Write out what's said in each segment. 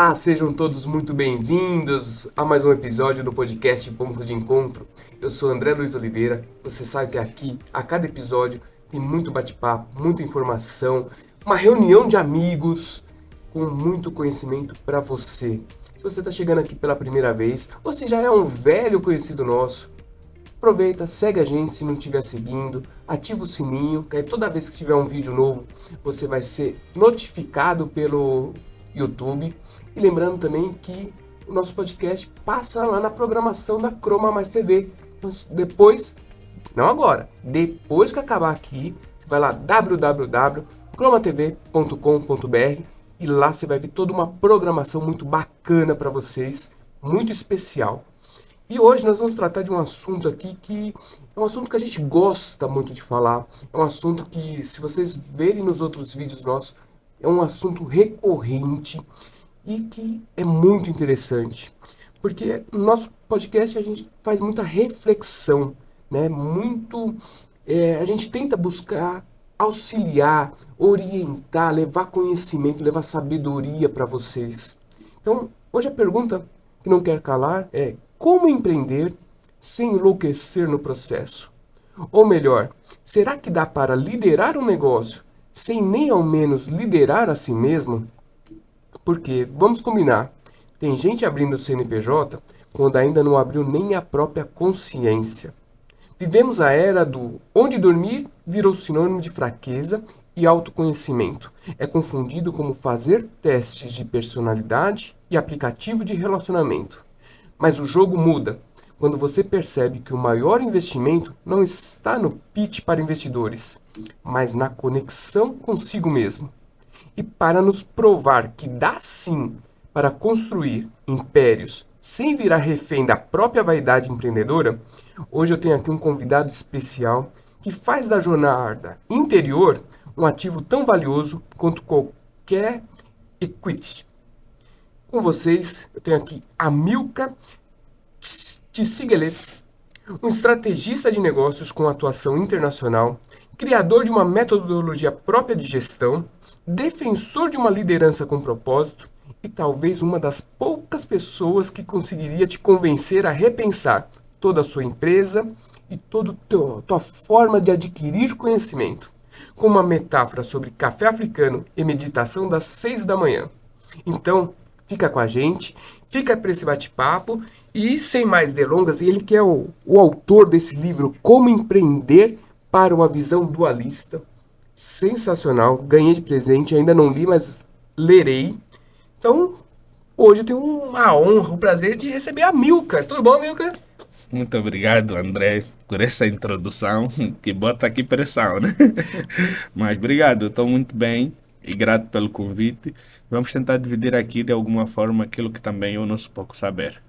Olá, sejam todos muito bem-vindos a mais um episódio do podcast Ponto de Encontro. Eu sou André Luiz Oliveira. Você sabe que aqui, a cada episódio, tem muito bate-papo, muita informação, uma reunião de amigos com muito conhecimento para você. Se você está chegando aqui pela primeira vez, ou se já é um velho conhecido nosso, aproveita, segue a gente se não estiver seguindo, ativa o sininho, que aí toda vez que tiver um vídeo novo, você vai ser notificado pelo YouTube. E lembrando também que o nosso podcast passa lá na programação da Croma Mais TV. Então, depois, não agora, depois que acabar aqui, você vai lá www.cromatv.com.br e lá você vai ver toda uma programação muito bacana para vocês, muito especial. E hoje nós vamos tratar de um assunto aqui que é um assunto que a gente gosta muito de falar. É um assunto que, se vocês verem nos outros vídeos nossos, é um assunto recorrente e que é muito interessante. Porque no nosso podcast a gente faz muita reflexão, né? A gente tenta buscar auxiliar, orientar, levar conhecimento, levar sabedoria para vocês. Então, hoje a pergunta que não quer calar é: como empreender sem enlouquecer no processo? Ou melhor, será que dá para liderar um negócio sem nem ao menos liderar a si mesmo? Porque, vamos combinar, tem gente abrindo o CNPJ quando ainda não abriu nem a própria consciência. Vivemos a era do onde dormir virou sinônimo de fraqueza e autoconhecimento. É confundido como fazer testes de personalidade e aplicativo de relacionamento. Mas o jogo muda quando você percebe que o maior investimento não está no pitch para investidores, mas na conexão consigo mesmo. E para nos provar que dá sim para construir impérios sem virar refém da própria vaidade empreendedora, hoje eu tenho aqui um convidado especial que faz da jornada interior um ativo tão valioso quanto qualquer equity. Com vocês, eu tenho aqui Amilcar Tsigelles, um estrategista de negócios com atuação internacional, criador de uma metodologia própria de gestão, defensor de uma liderança com propósito e talvez uma das poucas pessoas que conseguiria te convencer a repensar toda a sua empresa e toda a tua forma de adquirir conhecimento, com uma metáfora sobre café africano e meditação das 6 da manhã. Então, fica com a gente, fica para esse bate-papo e, sem mais delongas, ele que é o autor desse livro, Como Empreender para uma Visão Dualista. Sensacional, ganhei de presente, ainda não li, mas lerei. Então, hoje eu tenho uma honra, o prazer de receber a Amilcar. Tudo bom, Amilcar? Muito obrigado, André, por essa introdução que bota aqui pressão, né? Mas obrigado, estou muito bem e grato pelo convite. Vamos tentar dividir aqui de alguma forma aquilo que também eu não sou pouco saber.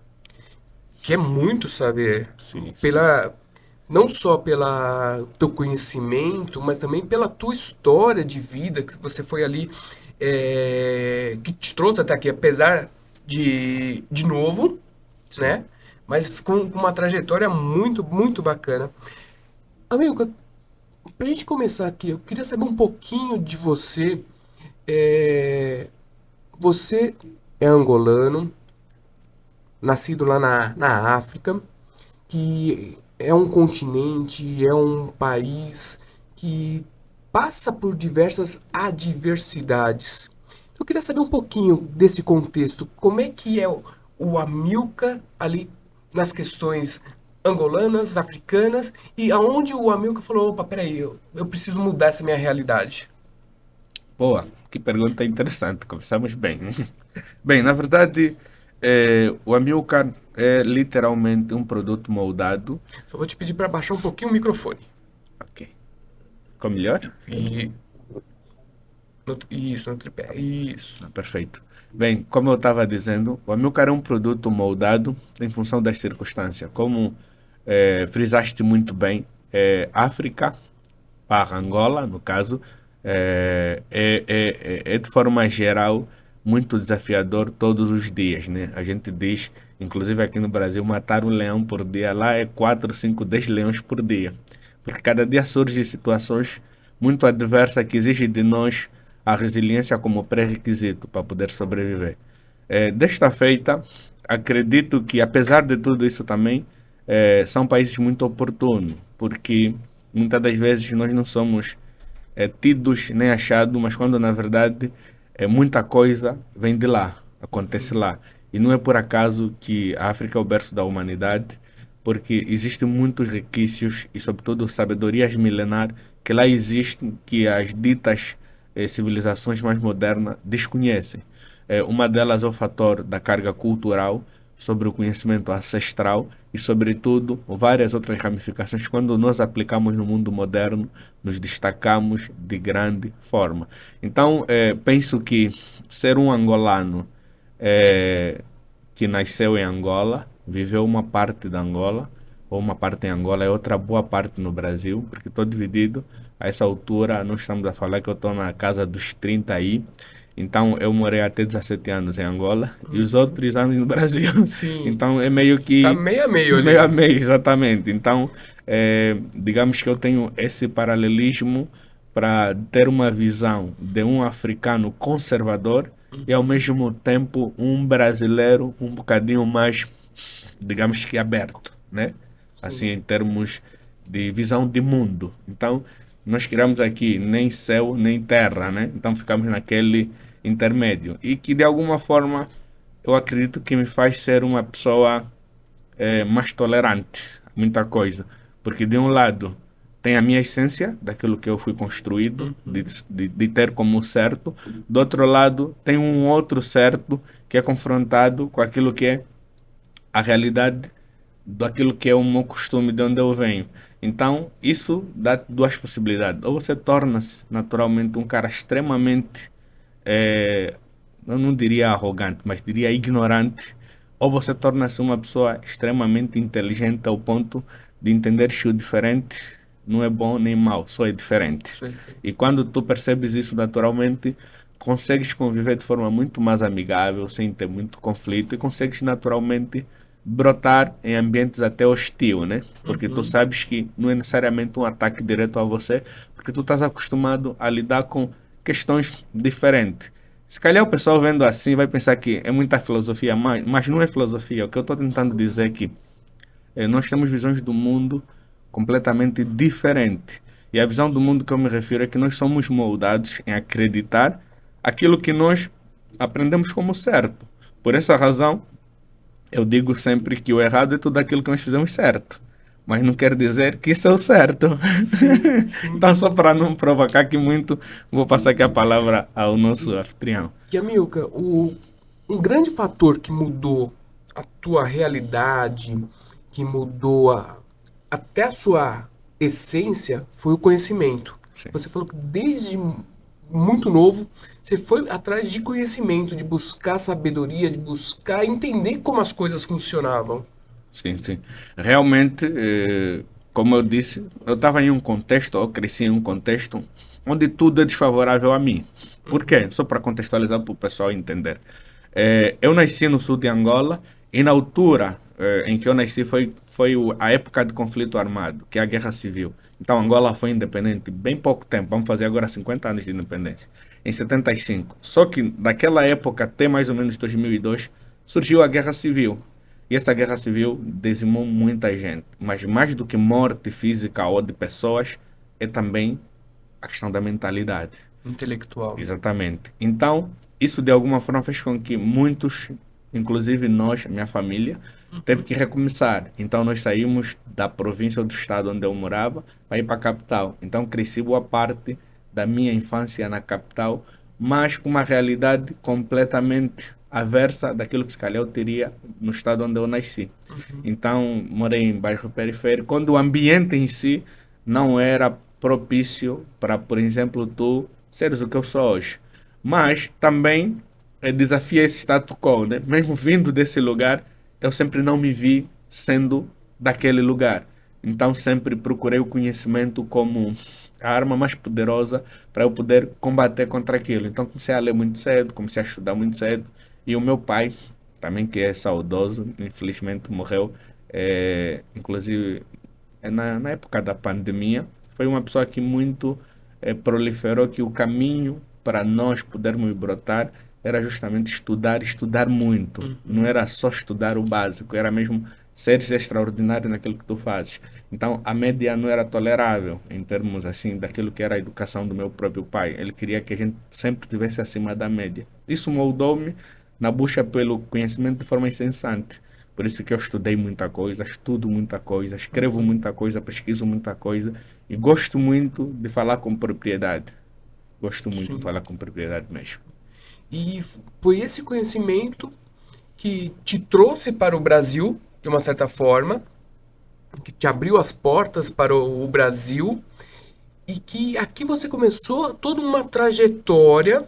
Que é muito saber, Sim, sim. pela, não só pela teu conhecimento, mas também pela tua história de vida, que você foi ali, que te trouxe até aqui, apesar de novo, Sim. né? Mas com uma trajetória muito, muito bacana. Amigo, pra gente começar aqui, eu queria saber um pouquinho de você. É, Você é angolano, nascido lá na África, que é um continente, é um país que passa por diversas adversidades. Eu queria saber um pouquinho desse contexto. Como é que é o Amilcar ali nas questões angolanas, africanas, e aonde o Amilcar falou: opa, peraí, eu preciso mudar essa minha realidade. Boa, que pergunta interessante, começamos bem. Bem, na verdade, o Amilcar é literalmente um produto moldado. Só vou te pedir para baixar um pouquinho o microfone. Ok. Ficou melhor? E isso, no tripé. Isso. Perfeito. Bem, como eu estava dizendo, o Amilcar é um produto moldado em função das circunstâncias. Como frisaste muito bem, África para Angola, no caso, é de forma geral muito desafiador todos os dias, né? A gente diz, inclusive aqui no Brasil, matar um leão por dia, lá é 4, 5, 10 leões por dia. Porque cada dia surgem situações muito adversas que exigem de nós a resiliência como pré-requisito para poder sobreviver. Desta feita, acredito que, apesar de tudo isso também, são países muito oportunos, porque muitas das vezes nós não somos tidos nem achados, mas quando na verdade muita coisa vem de lá, acontece lá. E não é por acaso que a África é o berço da humanidade, porque existem muitos requisitos e, sobretudo, sabedorias milenares que lá existem, que as ditas civilizações mais modernas desconhecem. Uma delas é o fator da carga cultural sobre o conhecimento ancestral e, sobretudo, várias outras ramificações. Quando nós aplicamos no mundo moderno, nos destacamos de grande forma. Então, penso que ser um angolano que nasceu em Angola, viveu uma parte da Angola, ou uma parte em Angola e outra boa parte no Brasil, porque estou dividido. A essa altura, nós estamos a falar que eu estou na casa dos 30 aí. Então, eu morei até 17 anos em Angola e os outros anos no Brasil. Sim, Então, é meio tá que meio a meio meio a ali. meio, exatamente. Então, digamos que eu tenho esse paralelismo para ter uma visão de um africano conservador e ao mesmo tempo um brasileiro um bocadinho mais, digamos que aberto, né? Assim, Sim. em termos de visão de mundo. Então, nós criamos aqui nem céu nem terra, né? Então, ficamos naquele intermédio e que de alguma forma eu acredito que me faz ser uma pessoa mais tolerante a muita coisa. Porque de um lado tem a minha essência, daquilo que eu fui construído, Uhum. de ter como certo. Do outro lado tem um outro certo que é confrontado com aquilo que é a realidade daquilo que é o meu costume, de onde eu venho. Então, isso dá duas possibilidades. Ou você torna-se naturalmente um cara extremamente eu não diria arrogante, mas diria ignorante, ou você torna-se uma pessoa extremamente inteligente ao ponto de entender que o diferente não é bom nem mau, só é diferente. Isso é diferente. E quando tu percebes isso naturalmente, consegues conviver de forma muito mais amigável, sem ter muito conflito, e consegues naturalmente brotar em ambientes até hostil, né? Porque tu Uhum. sabes que não é necessariamente um ataque direto a você, porque tu estás acostumado a lidar com questões diferentes. Se calhar o pessoal vendo assim vai pensar que é muita filosofia, mas não é filosofia. O que eu estou tentando dizer é que nós temos visões do mundo completamente diferentes. E a visão do mundo que eu me refiro é que nós somos moldados em acreditar aquilo que nós aprendemos como certo. Por essa razão, eu digo sempre que o errado é tudo aquilo que nós fizemos certo. Mas não quer dizer que isso é o certo. Sim, sim. Então, só para não provocar aqui muito, vou passar aqui a palavra ao nosso E, anfitrião. e Amilca, um grande fator que mudou a tua realidade, que mudou até a sua essência, foi o conhecimento. Sim. Você falou que desde muito novo você foi atrás de conhecimento, de buscar sabedoria, de buscar entender como as coisas funcionavam. Sim, sim. Realmente, como eu disse, eu estava em um contexto, eu cresci em um contexto onde tudo é desfavorável a mim. Por quê? Uhum, Só para contextualizar para o pessoal entender. Eu nasci no sul de Angola e na altura em que eu nasci foi a época de conflito armado, que é a Guerra Civil. Então Angola foi independente bem pouco tempo, vamos fazer agora 50 anos de independência, em 75. Só que daquela época até mais ou menos 2002 surgiu a Guerra Civil. E essa guerra civil dizimou muita gente, mas mais do que morte física ou de pessoas, é também a questão da mentalidade. intelectual. Exatamente. Então, isso de alguma forma fez com que muitos, inclusive nós, minha família, teve que recomeçar. Então, nós saímos da província ou do estado onde eu morava para ir para a capital. Então, cresci boa parte da minha infância na capital, mas com uma realidade completamente aversa daquilo que se calhar eu teria no estado onde eu nasci. Uhum. Então, morei em bairro periférico, quando o ambiente em si não era propício para, por exemplo, tu seres o que eu sou hoje. Mas também desafia esse status quo, né? Mesmo vindo desse lugar, eu sempre não me vi sendo daquele lugar. Então sempre procurei o conhecimento como a arma mais poderosa para eu poder combater contra aquilo. Então comecei a ler muito cedo, comecei a estudar muito cedo. E o meu pai, também que é saudoso, infelizmente morreu, inclusive na época da pandemia, foi uma pessoa que muito proliferou que o caminho para nós podermos brotar era justamente estudar, estudar muito. Não Uhum. era só estudar o básico, era mesmo seres extraordinário naquilo que tu fazes. Então, a média não era tolerável em termos assim daquilo que era a educação do meu próprio pai. Ele queria que a gente sempre estivesse acima da média. Isso moldou-me na busca pelo conhecimento de forma incessante. Por isso que eu estudei muita coisa, estudo muita coisa, escrevo Uhum. muita coisa, pesquiso muita coisa e gosto muito de falar com propriedade. Gosto muito de Sim. falar com propriedade mesmo. E foi esse conhecimento que te trouxe para o Brasil, de uma certa forma, que te abriu as portas para o Brasil e que aqui você começou toda uma trajetória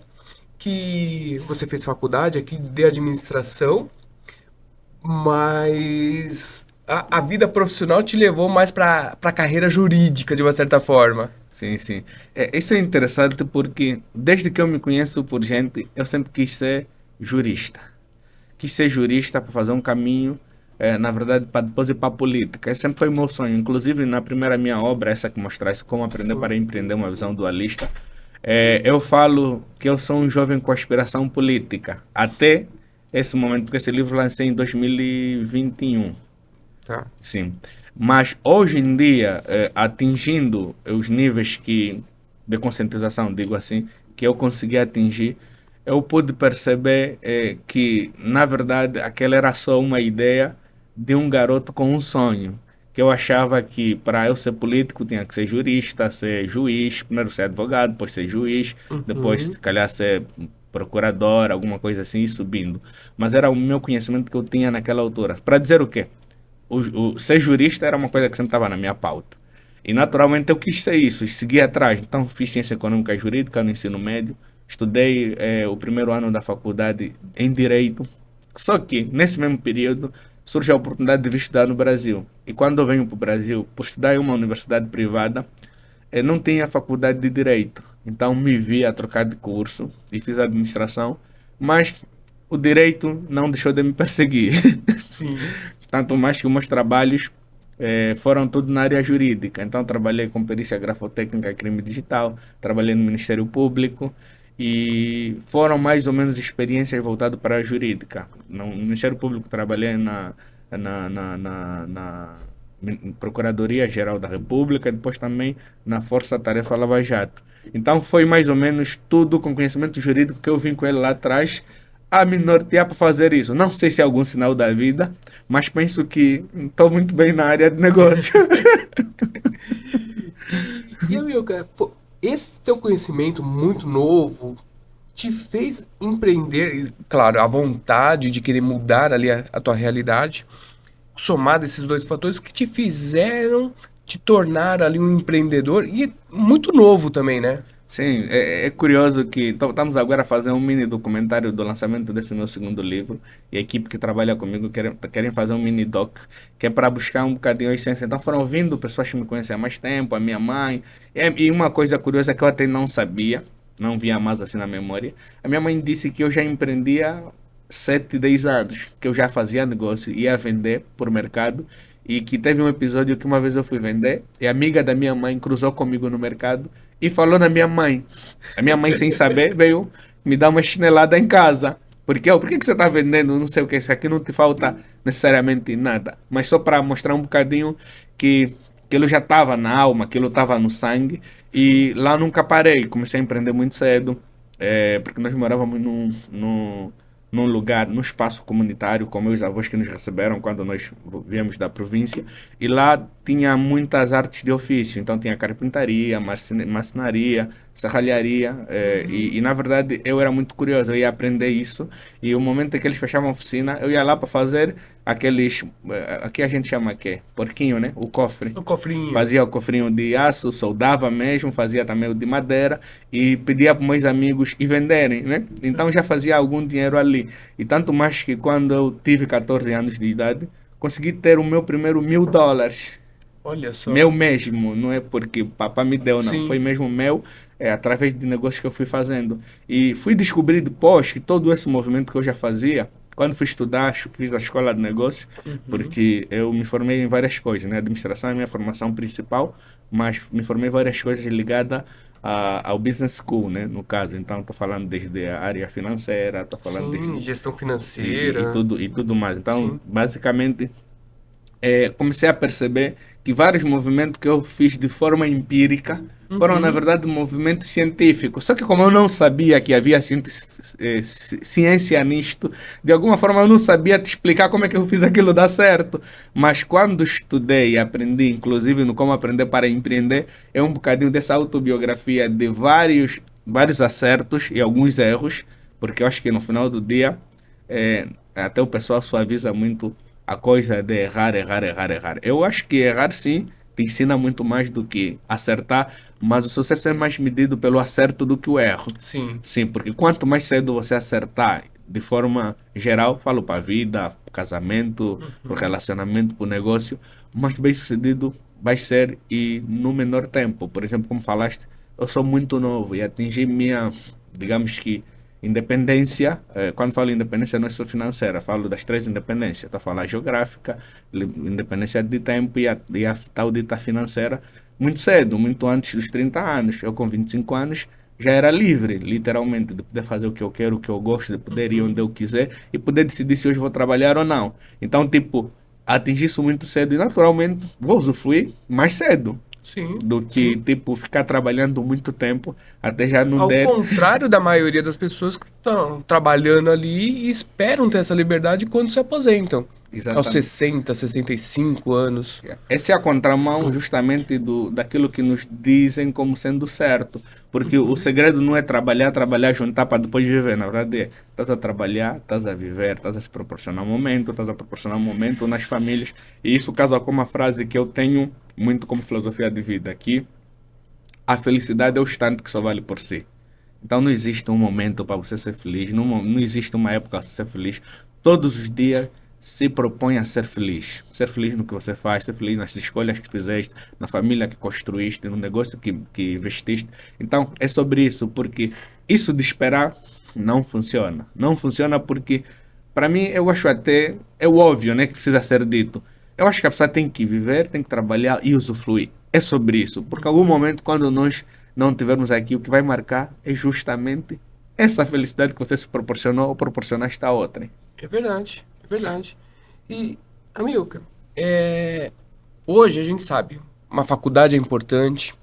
que você fez faculdade aqui de administração, mas a vida profissional te levou mais para a carreira jurídica, de uma certa forma. Sim, sim. Isso é interessante porque desde que eu me conheço por gente, eu sempre quis ser jurista. Quis ser jurista para fazer um caminho, na verdade, para depois ir para a política. Esse sempre foi o meu sonho. Inclusive, na primeira minha obra, essa que mostrasse como aprender Sim. para empreender uma visão dualista, eu falo que eu sou um jovem com aspiração política. Até esse momento, porque esse livro lancei em 2021. Tá. Sim. Mas hoje em dia, atingindo os níveis de conscientização, digo assim, que eu consegui atingir, eu pude perceber que, na verdade, aquela era só uma ideia de um garoto com um sonho. Que eu achava que para eu ser político tinha que ser jurista, ser juiz, primeiro ser advogado, depois ser juiz, depois Uhum. se calhar ser procurador, alguma coisa assim, e subindo. Mas era o meu conhecimento que eu tinha naquela altura. Para dizer o quê? Ser jurista era uma coisa que sempre estava na minha pauta. E naturalmente eu quis ser isso, e segui atrás. Então fiz ciência econômica e jurídica no ensino médio, estudei o primeiro ano da faculdade em direito. Só que nesse mesmo período surge a oportunidade de vir estudar no Brasil. E quando eu venho para o Brasil, por estudar em uma universidade privada, não tinha faculdade de direito. Então me vi a trocar de curso e fiz administração, mas o direito não deixou de me perseguir. Sim. Tanto mais que os meus trabalhos foram tudo na área jurídica. Então, trabalhei com perícia grafotécnica e crime digital, trabalhei no Ministério Público e foram mais ou menos experiências voltadas para a jurídica. No Ministério Público, trabalhei na Procuradoria-Geral da República, depois também na Força Tarefa Lava Jato. Então, foi mais ou menos tudo com conhecimento jurídico que eu vim com ele lá atrás a me nortear para fazer isso. Não sei se é algum sinal da vida, mas penso que estou muito bem na área de negócio. Amilcar, esse teu conhecimento muito novo te fez empreender, e, claro, a vontade de querer mudar ali a tua realidade, somado esses dois fatores que te fizeram te tornar ali um empreendedor e muito novo também, né? Sim, é curioso que estamos agora a fazer um mini documentário do lançamento desse meu segundo livro e a equipe que trabalha comigo querem fazer um mini doc que é para buscar um bocadinho a essência. Então foram vindo pessoas que me conhecem há mais tempo, a minha mãe. E uma coisa curiosa que eu até não sabia, não via mais assim na memória, a minha mãe disse que eu já empreendia 7, 10 anos, que eu já fazia negócio, ia vender por mercado e que teve um episódio que uma vez eu fui vender e a amiga da minha mãe cruzou comigo no mercado e falou na minha mãe. A minha mãe, sem saber, veio me dar uma chinelada em casa. Porque, por que você está vendendo não sei o que, isso aqui não te falta necessariamente nada. Mas só para mostrar um bocadinho que aquilo já estava na alma, aquilo estava no sangue. Sim. E lá nunca parei, comecei a empreender muito cedo. Porque nós morávamos num lugar, num espaço comunitário, com meus avós que nos receberam quando nós viemos da província, e lá tinha muitas artes de ofício, então tinha carpintaria, marcenaria, serralharia, Uhum. na verdade eu era muito curioso, eu ia aprender isso, e o momento em que eles fechavam a oficina, eu ia lá para fazer aqueles, aqui a gente chama que porquinho, né? O cofre. O cofrinho. Fazia o cofrinho de aço, soldava mesmo, fazia também o de madeira e pedia para meus amigos e venderem, né? Então já fazia algum dinheiro ali. E tanto mais que quando eu tive 14 anos de idade, consegui ter o meu primeiro US$ 1.000. Olha só. Meu mesmo, não é porque papai me deu, não. Foi Sim. mesmo meu, através de negócios que eu fui fazendo. E fui descobrir depois que todo esse movimento que eu já fazia, quando fui estudar, fiz a escola de negócios, Uhum. porque eu me formei em várias coisas, né? Administração é a minha formação principal, mas me formei em várias coisas ligadas ao business school, né, no caso. Então, estou falando desde a área financeira, estou falando Sim, desde gestão e financeira. tudo mais. Então, Sim. basicamente, comecei a perceber que vários movimentos que eu fiz de forma empírica foram, na Uhum. verdade, movimentos científicos. Só que como eu não sabia que havia ciência nisto, de alguma forma eu não sabia te explicar como é que eu fiz aquilo dar certo. Mas quando estudei e aprendi, inclusive no Como Aprender para Empreender, é um bocadinho dessa autobiografia de vários acertos e alguns erros, porque eu acho que no final do dia até o pessoal suaviza muito a coisa de errar, errar, errar, errar. Eu acho que errar sim te ensina muito mais do que acertar, mas o sucesso é mais medido pelo acerto do que o erro. Sim. Sim, porque quanto mais cedo você acertar, de forma geral, falo para a vida, para o casamento, para o Uhum. relacionamento, para o negócio, mais bem sucedido vai ser e no menor tempo. Por exemplo, como falaste, eu sou muito novo e atingi minha, digamos que, independência. Quando falo independência, não é só financeira, falo das três independências. Estou a falar geográfica, independência de tempo e a tal dita financeira, muito cedo, muito antes dos 30 anos. Eu, com 25 anos, já era livre, literalmente, de poder fazer o que eu quero, o que eu gosto, de poder ir Uhum. onde eu quiser e poder decidir se hoje vou trabalhar ou não. Então, tipo, atingir isso muito cedo e, naturalmente, vou usufruir mais cedo Sim, do que, sim. tipo, ficar trabalhando muito tempo até já não Ao der. contrário da maioria das pessoas que estão trabalhando ali e esperam ter essa liberdade quando se aposentam. Aos Exatamente. 60, 65 anos. Essa é a contramão justamente daquilo que nos dizem como sendo certo. Porque o Uhum. segredo não é trabalhar, trabalhar, juntar para depois viver. Na verdade é, estás a trabalhar, estás a viver, estás a se proporcionar um momento, estás a proporcionar um momento nas famílias. E isso casa com uma frase que eu tenho muito como filosofia de vida, que a felicidade é o instante que só vale por si. Então não existe um momento para você ser feliz, não existe uma época para você ser feliz. Todos os dias se propõe a ser feliz. Ser feliz no que você faz, ser feliz nas escolhas que fizeste, na família que construíste, no negócio que investiste. Então é sobre isso, porque isso de esperar não funciona. Não funciona porque, para mim, eu acho até, é o óbvio, né, que precisa ser dito. Eu acho que a pessoa tem que viver, tem que trabalhar e usufruir. É sobre isso, porque em algum Uhum. momento, quando nós não tivermos aqui, o que vai marcar é justamente essa felicidade que você se proporcionou ou proporcionaste a outra. É verdade, é verdade. E, Amilcar, hoje a gente sabe, uma faculdade é importante.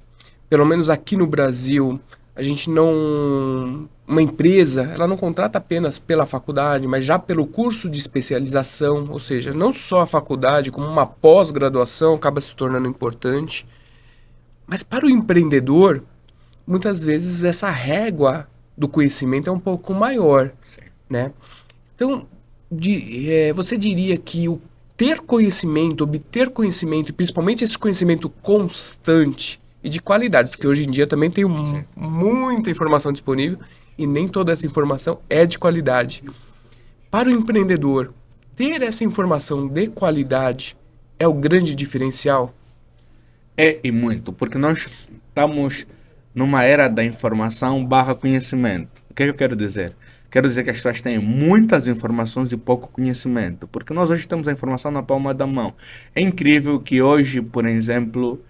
Pelo menos aqui no Brasil, a gente não. Uma empresa, ela não contrata apenas pela faculdade, mas já pelo curso de especialização, ou seja, não só a faculdade, como uma pós-graduação acaba se tornando importante. Mas para o empreendedor, muitas vezes essa régua do conhecimento é um pouco maior, Sim. né? Então, você diria que o ter conhecimento, obter conhecimento, e principalmente esse conhecimento constante e de qualidade, porque hoje em dia também tem Sim. muita informação disponível e nem toda essa informação é de qualidade. Para o empreendedor, ter essa informação de qualidade é o grande diferencial? É e muito, porque nós estamos numa era da informação barra conhecimento. O que é que eu quero dizer? Quero dizer que as pessoas têm muitas informações e pouco conhecimento, porque nós hoje temos a informação na palma da mão. É incrível que hoje, por exemplo,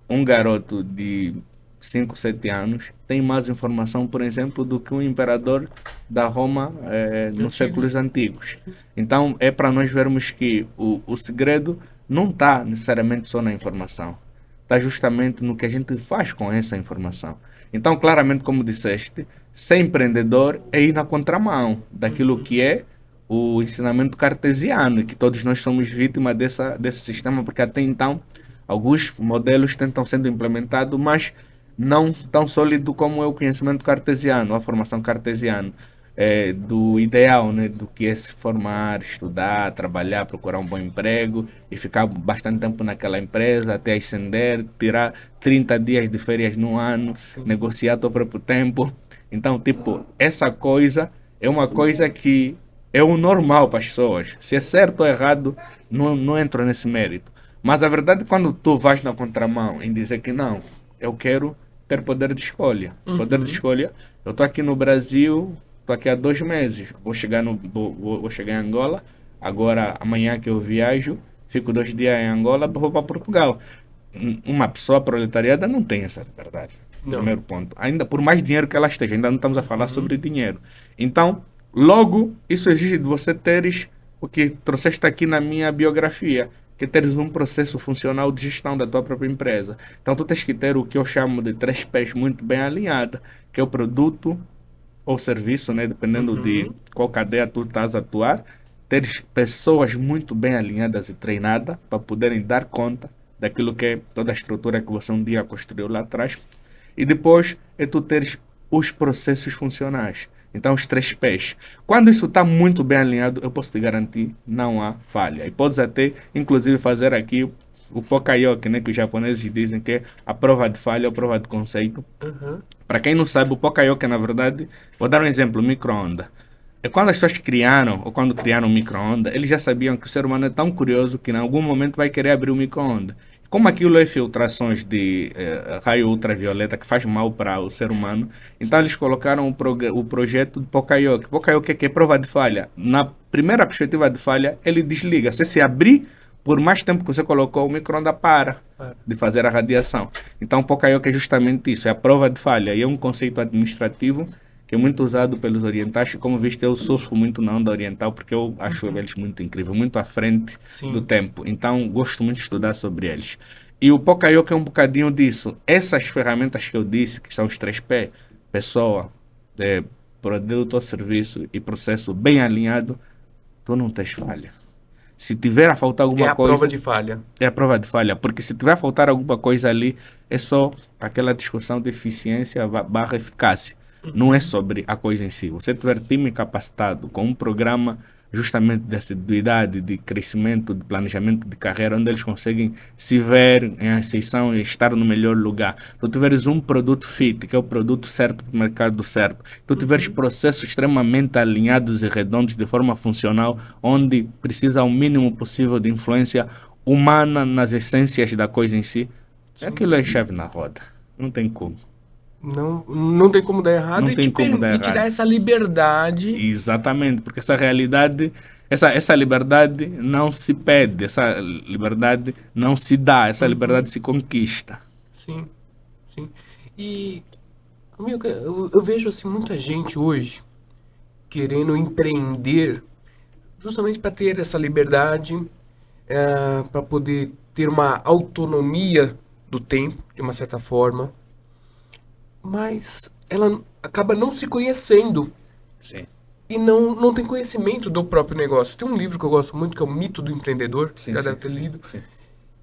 um garoto de 5 7 anos tem mais informação, por exemplo, do que um imperador da Roma nos Antigo. séculos antigos. Então, é para nós vermos que o segredo não está necessariamente só na informação, está justamente no que a gente faz com essa informação. Então, claramente, como disseste, ser empreendedor é ir na contramão daquilo Uhum. que é o ensinamento cartesiano, e que todos nós somos vítimas desse sistema, porque até então alguns modelos tentam sendo implementados, mas não tão sólido como é o conhecimento cartesiano, a formação cartesiana, do ideal, né, do que é se formar, estudar, trabalhar, procurar um bom emprego e ficar bastante tempo naquela empresa até ascender, tirar 30 dias de férias no ano, Sim. negociar teu próprio tempo. Então, tipo, essa coisa é uma coisa que é o normal para as pessoas. Se é certo ou errado, não entro nesse mérito. Mas a verdade é quando tu vais na contramão em dizer que não, eu quero ter poder de escolha. Poder de Uhum. escolha, eu estou aqui no Brasil, estou aqui há 2 meses, vou chegar, vou chegar em Angola, agora amanhã que eu viajo, fico 2 dias em Angola, vou para Portugal. Uma pessoa proletariada não tem essa liberdade. Não. Primeiro ponto. Ainda por mais dinheiro que ela esteja, ainda não estamos a falar sobre dinheiro. Então, logo, isso exige de você teres o que trouxeste aqui na minha biografia, que é teres um processo funcional de gestão da tua própria empresa. Então, tu tens que ter o que eu chamo de três pés muito bem alinhada, que é o produto ou serviço, né, dependendo de Uhum. qual cadeia tu estás a atuar, teres pessoas muito bem alinhadas e treinadas para poderem dar conta daquilo que é toda a estrutura que você um dia construiu lá atrás. E depois é tu teres os processos funcionais. Então, os três pés. Quando isso está muito bem alinhado, eu posso te garantir, não há falha. E podes até, inclusive, fazer aqui o Pokayoke, né, que os japoneses dizem que é a prova de falha ou prova de conceito. Uhum. Para quem não sabe, o Pokayoke, na verdade, vou dar um exemplo, micro-ondas. É quando as pessoas criaram, ou quando criaram o micro-ondas, eles já sabiam que o ser humano é tão curioso que em algum momento vai querer abrir o micro-ondas. Como aquilo é filtrações de raio ultravioleta que faz mal para o ser humano, então eles colocaram o projeto de Pokayoke. Pokayoke é que é prova de falha. Na primeira perspectiva de falha, ele desliga. Se abrir, por mais tempo que você colocou, o micro-ondas para Para. de fazer a radiação. Então, o Pokayoke é justamente isso, é a prova de falha. E é um conceito administrativo que é muito usado pelos orientais. Como viste, eu surfo muito na onda oriental porque eu acho Uhum. eles muito incríveis, muito à frente do Sim. tempo. Então, gosto muito de estudar sobre eles. E o Pokayoke é um bocadinho disso. Essas ferramentas que eu disse, que são os 3P, pessoa, produto ou serviço e processo bem alinhado, tu não tens falha. Se tiver a faltar É alguma a prova coisa, de falha. é a prova de falha, porque se tiver a faltar alguma coisa ali, é só aquela discussão de eficiência barra eficácia. Não é Uhum. sobre a coisa em si. Você tiver time capacitado com um programa justamente de assiduidade, de crescimento, de planejamento de carreira, onde eles conseguem se ver em ascensão e estar no melhor lugar. Tu tiveres um produto fit, que é o produto certo para o mercado certo. Tu tiveres Uhum. processos extremamente alinhados e redondos de forma funcional, onde precisa ao mínimo possível de influência humana nas essências da coisa em si. Sim. Aquilo é chave na roda. Não tem como. Não, não tem como dar errado Não e tem como dar e te dar errado. essa liberdade. Exatamente, porque essa realidade, essa liberdade não se pede, essa liberdade não se dá, essa Uhum. liberdade se conquista. Sim, sim. E, amigo, eu vejo assim muita gente hoje querendo empreender justamente para ter essa liberdade, para poder ter uma autonomia do tempo, de uma certa forma, mas ela acaba não se conhecendo Sim, e não tem conhecimento do próprio negócio. Tem um livro que eu gosto muito que é o Mito do Empreendedor, sim, já sim, deve ter sim, lido, sim.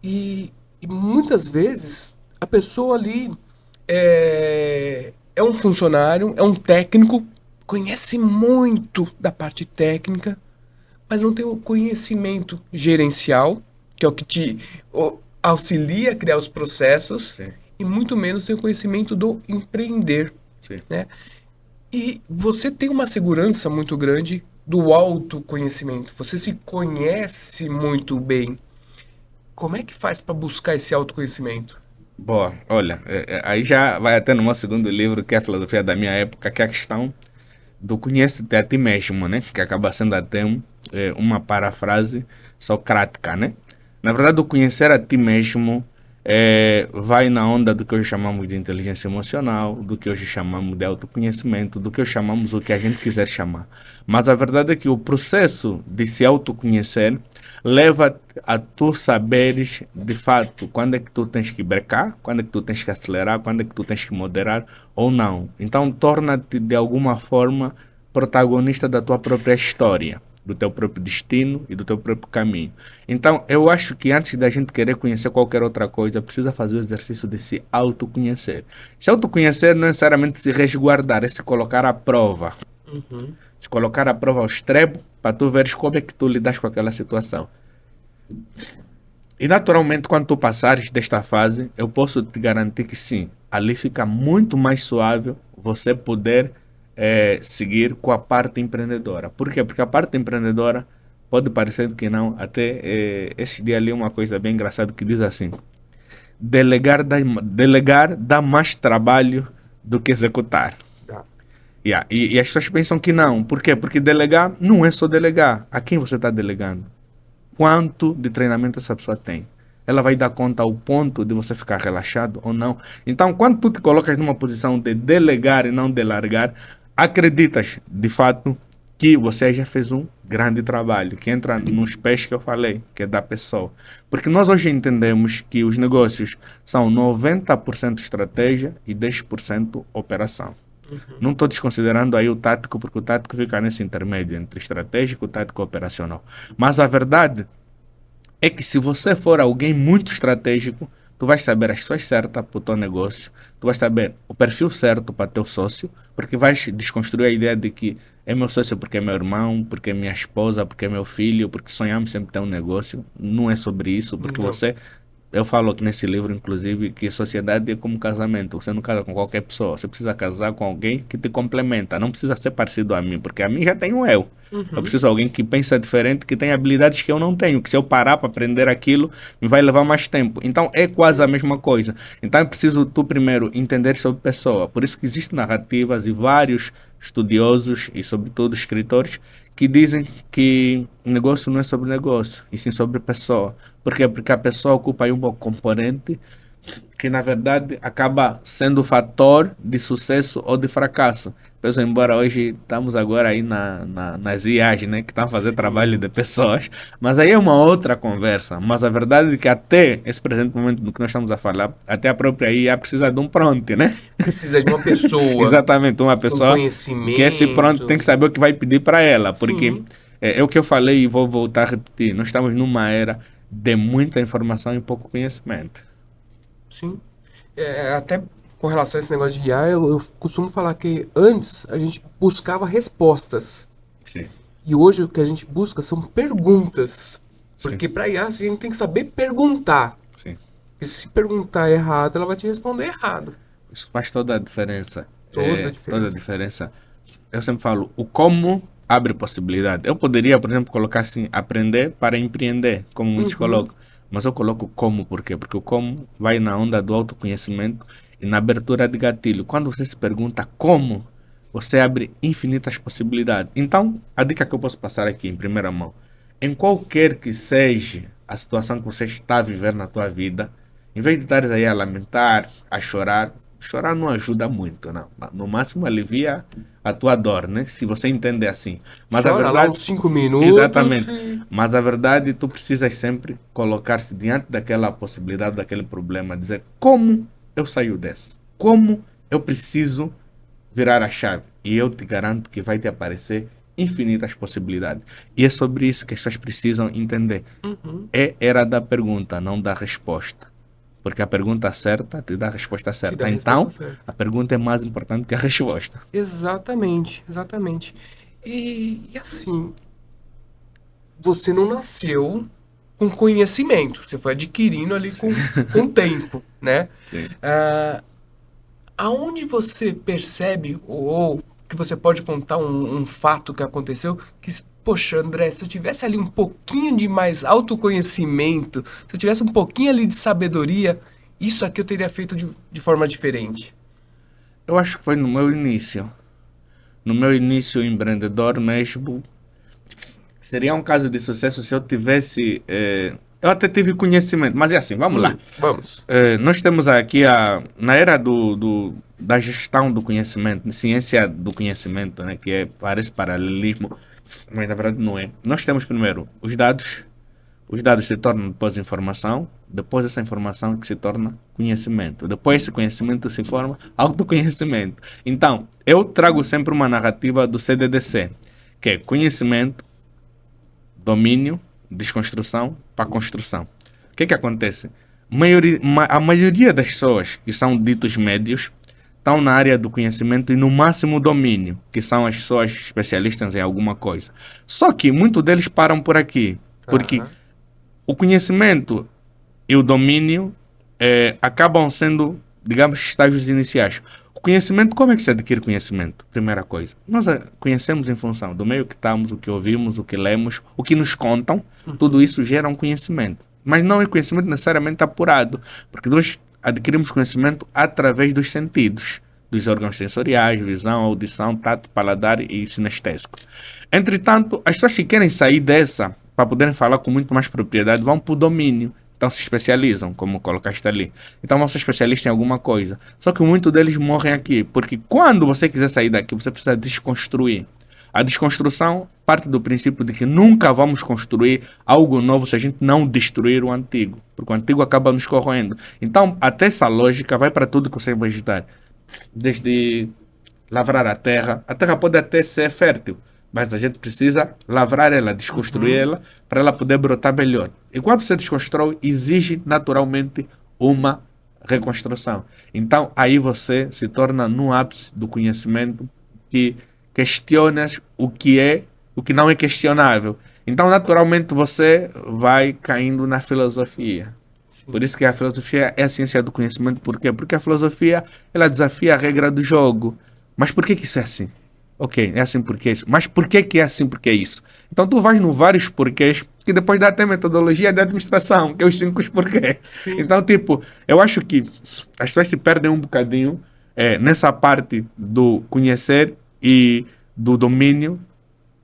e muitas vezes a pessoa ali é um funcionário, é um técnico, conhece muito da parte técnica, mas não tem o conhecimento gerencial, que é o que te auxilia a criar os processos, Sim, e muito menos tem o conhecimento do empreender, sim. né? E você tem uma segurança muito grande do autoconhecimento. Você se conhece muito bem. Como é que faz para buscar esse autoconhecimento? Boa, olha, aí já vai até no meu segundo livro, que é a filosofia da minha época, que é a questão do conhece-te a ti mesmo, né? Que acaba sendo até uma parafrase socrática, né? Na verdade, o conhecer a ti mesmo vai na onda do que hoje chamamos de inteligência emocional, do que hoje chamamos de autoconhecimento, do que hoje chamamos o que a gente quiser chamar. Mas a verdade é que o processo de se autoconhecer leva a tu saberes de fato quando é que tu tens que brecar, quando é que tu tens que acelerar, quando é que tu tens que moderar ou não. Então torna-te de alguma forma protagonista da tua própria história, do teu próprio destino e do teu próprio caminho. Então eu acho que antes da gente querer conhecer qualquer outra coisa, precisa fazer o exercício de se autoconhecer. Se autoconhecer não é necessariamente se resguardar, é se colocar à prova. Uhum. Se colocar à prova ao extremo para tu veres como é que tu lidas com aquela situação. E naturalmente, quando tu passares desta fase, eu posso te garantir que sim, ali fica muito mais suave você poder seguir com a parte empreendedora. Por quê? Porque a parte empreendedora pode parecer que não, até esse dia ali uma coisa bem engraçada que diz assim: delegar dá mais trabalho do que executar. Tá. Yeah. E as pessoas pensam que não. Por quê? Porque delegar não é só delegar. A quem você está delegando? Quanto de treinamento essa pessoa tem? ela vai dar conta ao ponto de você ficar relaxado ou não. Então, quando tu te colocas numa posição de delegar e não de largar, acreditas, de fato, que você já fez um grande trabalho, que entra nos pés que eu falei, que é da pessoa. Porque nós hoje entendemos que os negócios são 90% estratégia e 10% operação. Não estou desconsiderando aí o tático, porque o tático fica nesse intermédio entre estratégico, tático e operacional. Mas a verdade é que se você for alguém muito estratégico, tu vais saber as pessoas certas para o teu negócio, tu vais saber o perfil certo para teu sócio, porque vais desconstruir a ideia de que é meu sócio porque é meu irmão, porque é minha esposa, porque é meu filho, porque sonhamos sempre ter um negócio. Não é sobre isso, porque Não. você... Eu falo aqui nesse livro, inclusive, que sociedade é como casamento. Você não casa com qualquer pessoa. Você precisa casar com alguém que te complementa. Não precisa ser parecido a mim, porque a mim já tenho eu. Eu Uhum. preciso de alguém que pensa diferente, que tem habilidades que eu não tenho. Que se eu parar para aprender aquilo, me vai levar mais tempo. Então é quase a Sim. mesma coisa. Então é preciso tu primeiro entender sobre pessoa. Por isso que existem narrativas e vários estudiosos e, sobretudo, escritores que dizem que o negócio não é sobre negócio, e sim sobre pessoa. Por quê? Porque a pessoa ocupa aí um componente que, na verdade, acaba sendo o fator de sucesso ou de fracasso. Pois, embora hoje estamos agora aí nas IAs, né, que estão a fazer trabalho Sim. de pessoas, mas aí é uma outra conversa. Mas a verdade é que até esse presente momento do que nós estamos a falar, até a própria IA precisa de um prompt, né? Precisa de uma pessoa Exatamente, uma com pessoa que esse pronto tem que conhecimento. saber o que vai pedir para ela, porque Sim, é o que eu falei e vou voltar a repetir. Nós estamos numa era de muita informação e pouco conhecimento. sim. Até com relação a esse negócio de IA, eu costumo falar que antes a gente buscava respostas. Sim, E hoje o que a gente busca são perguntas. sim, Porque para IA a gente tem que saber perguntar. sim. Porque se perguntar errado, ela vai te responder errado. Isso faz toda a diferença. Toda a É, toda a diferença. diferença. Eu sempre falo, o como abre possibilidade. Eu poderia, por exemplo, colocar assim, aprender para empreender, como muitos Uhum. colocam. Mas eu coloco o como, por quê? Porque o como vai na onda do autoconhecimento e na abertura de gatilho. Quando você se pergunta como, você abre infinitas possibilidades. Então, a dica que eu posso passar aqui em primeira mão, em qualquer que seja a situação que você está a viver na tua vida, em vez de estares aí a lamentar, a chorar, chorar não ajuda muito, não. No máximo alivia a tua dor, né? Se você entender assim. Mas a Chora lá verdade, uns 5 minutos exatamente. e. Mas a verdade, tu precisas sempre colocar-se diante daquela possibilidade, daquele problema, dizer como eu saio dessa? Como eu preciso virar a chave? E eu te garanto que vai te aparecer infinitas possibilidades. E é sobre isso que as pessoas precisam entender. Uhum. É era da pergunta, não da resposta. Porque a pergunta certa te dá a resposta Te dá certa. a resposta Então, a certa. pergunta é mais importante que a resposta. Exatamente, exatamente. E assim, você não nasceu com conhecimento, você foi adquirindo ali com o tempo, né? Sim. Ah, aonde você percebe, ou que você pode contar um fato que aconteceu, que, poxa, André, se eu tivesse ali um pouquinho de mais autoconhecimento, se eu tivesse um pouquinho ali de sabedoria, isso aqui eu teria feito de forma diferente. Eu acho que foi no meu início. No meu início empreendedor mesmo, seria um caso de sucesso se eu tivesse. Eu até tive conhecimento, mas é assim, vamos lá. Vamos. Nós temos aqui na era da gestão do conhecimento, ciência do conhecimento, né, que parece paralelismo, mas na verdade não é. Nós temos primeiro os dados se tornam depois informação, depois essa informação que se torna conhecimento, depois esse conhecimento se forma autoconhecimento. Então, eu trago sempre uma narrativa do CDDC, que é conhecimento, domínio, desconstrução para construção. O que acontece? A maioria das pessoas que são ditos médios estão na área do conhecimento e no máximo domínio, que são as pessoas especialistas em alguma coisa. Só que muitos deles param por aqui, porque Aham. o conhecimento e o domínio acabam sendo, digamos, estágios iniciais. O conhecimento, como é que se adquire conhecimento? Primeira coisa, nós conhecemos em função do meio que estamos, o que ouvimos, o que lemos, o que nos contam, tudo Uhum. isso gera um conhecimento. Mas não é conhecimento necessariamente apurado, porque nós adquirimos conhecimento através dos sentidos, dos órgãos sensoriais, visão, audição, tato, paladar e sinestésico. Entretanto, as pessoas que querem sair dessa, para poderem falar com muito mais propriedade, vão para o domínio, Então se especializam, como colocaste ali. Então vão ser especialistas em alguma coisa. Só que muitos deles morrem aqui, porque quando você quiser sair daqui, você precisa desconstruir. A desconstrução parte do princípio de que nunca vamos construir algo novo se a gente não destruir o antigo, porque o antigo acaba nos corroendo. Então, até essa lógica vai para tudo que você vai ajudar. Desde lavrar a terra pode até ser fértil, mas a gente precisa lavrar ela, desconstruir Uhum. ela, para ela poder brotar melhor. E quando você desconstrói, exige naturalmente uma reconstrução. Então, aí você se torna no ápice do conhecimento que questionas o que não é questionável. Então, naturalmente, você vai caindo na filosofia. Por Sim. isso que a filosofia é a ciência do conhecimento. Por quê? Porque a filosofia, ela desafia a regra do jogo. Mas por que que isso é assim? Ok, é assim porque é isso. Mas por que que é assim porque é isso? Então tu vais no vários porquês, que depois dá até metodologia de administração, que é os 5 porquês. Sim. Então, tipo, eu acho que as pessoas se perdem um bocadinho nessa parte do conhecer e do domínio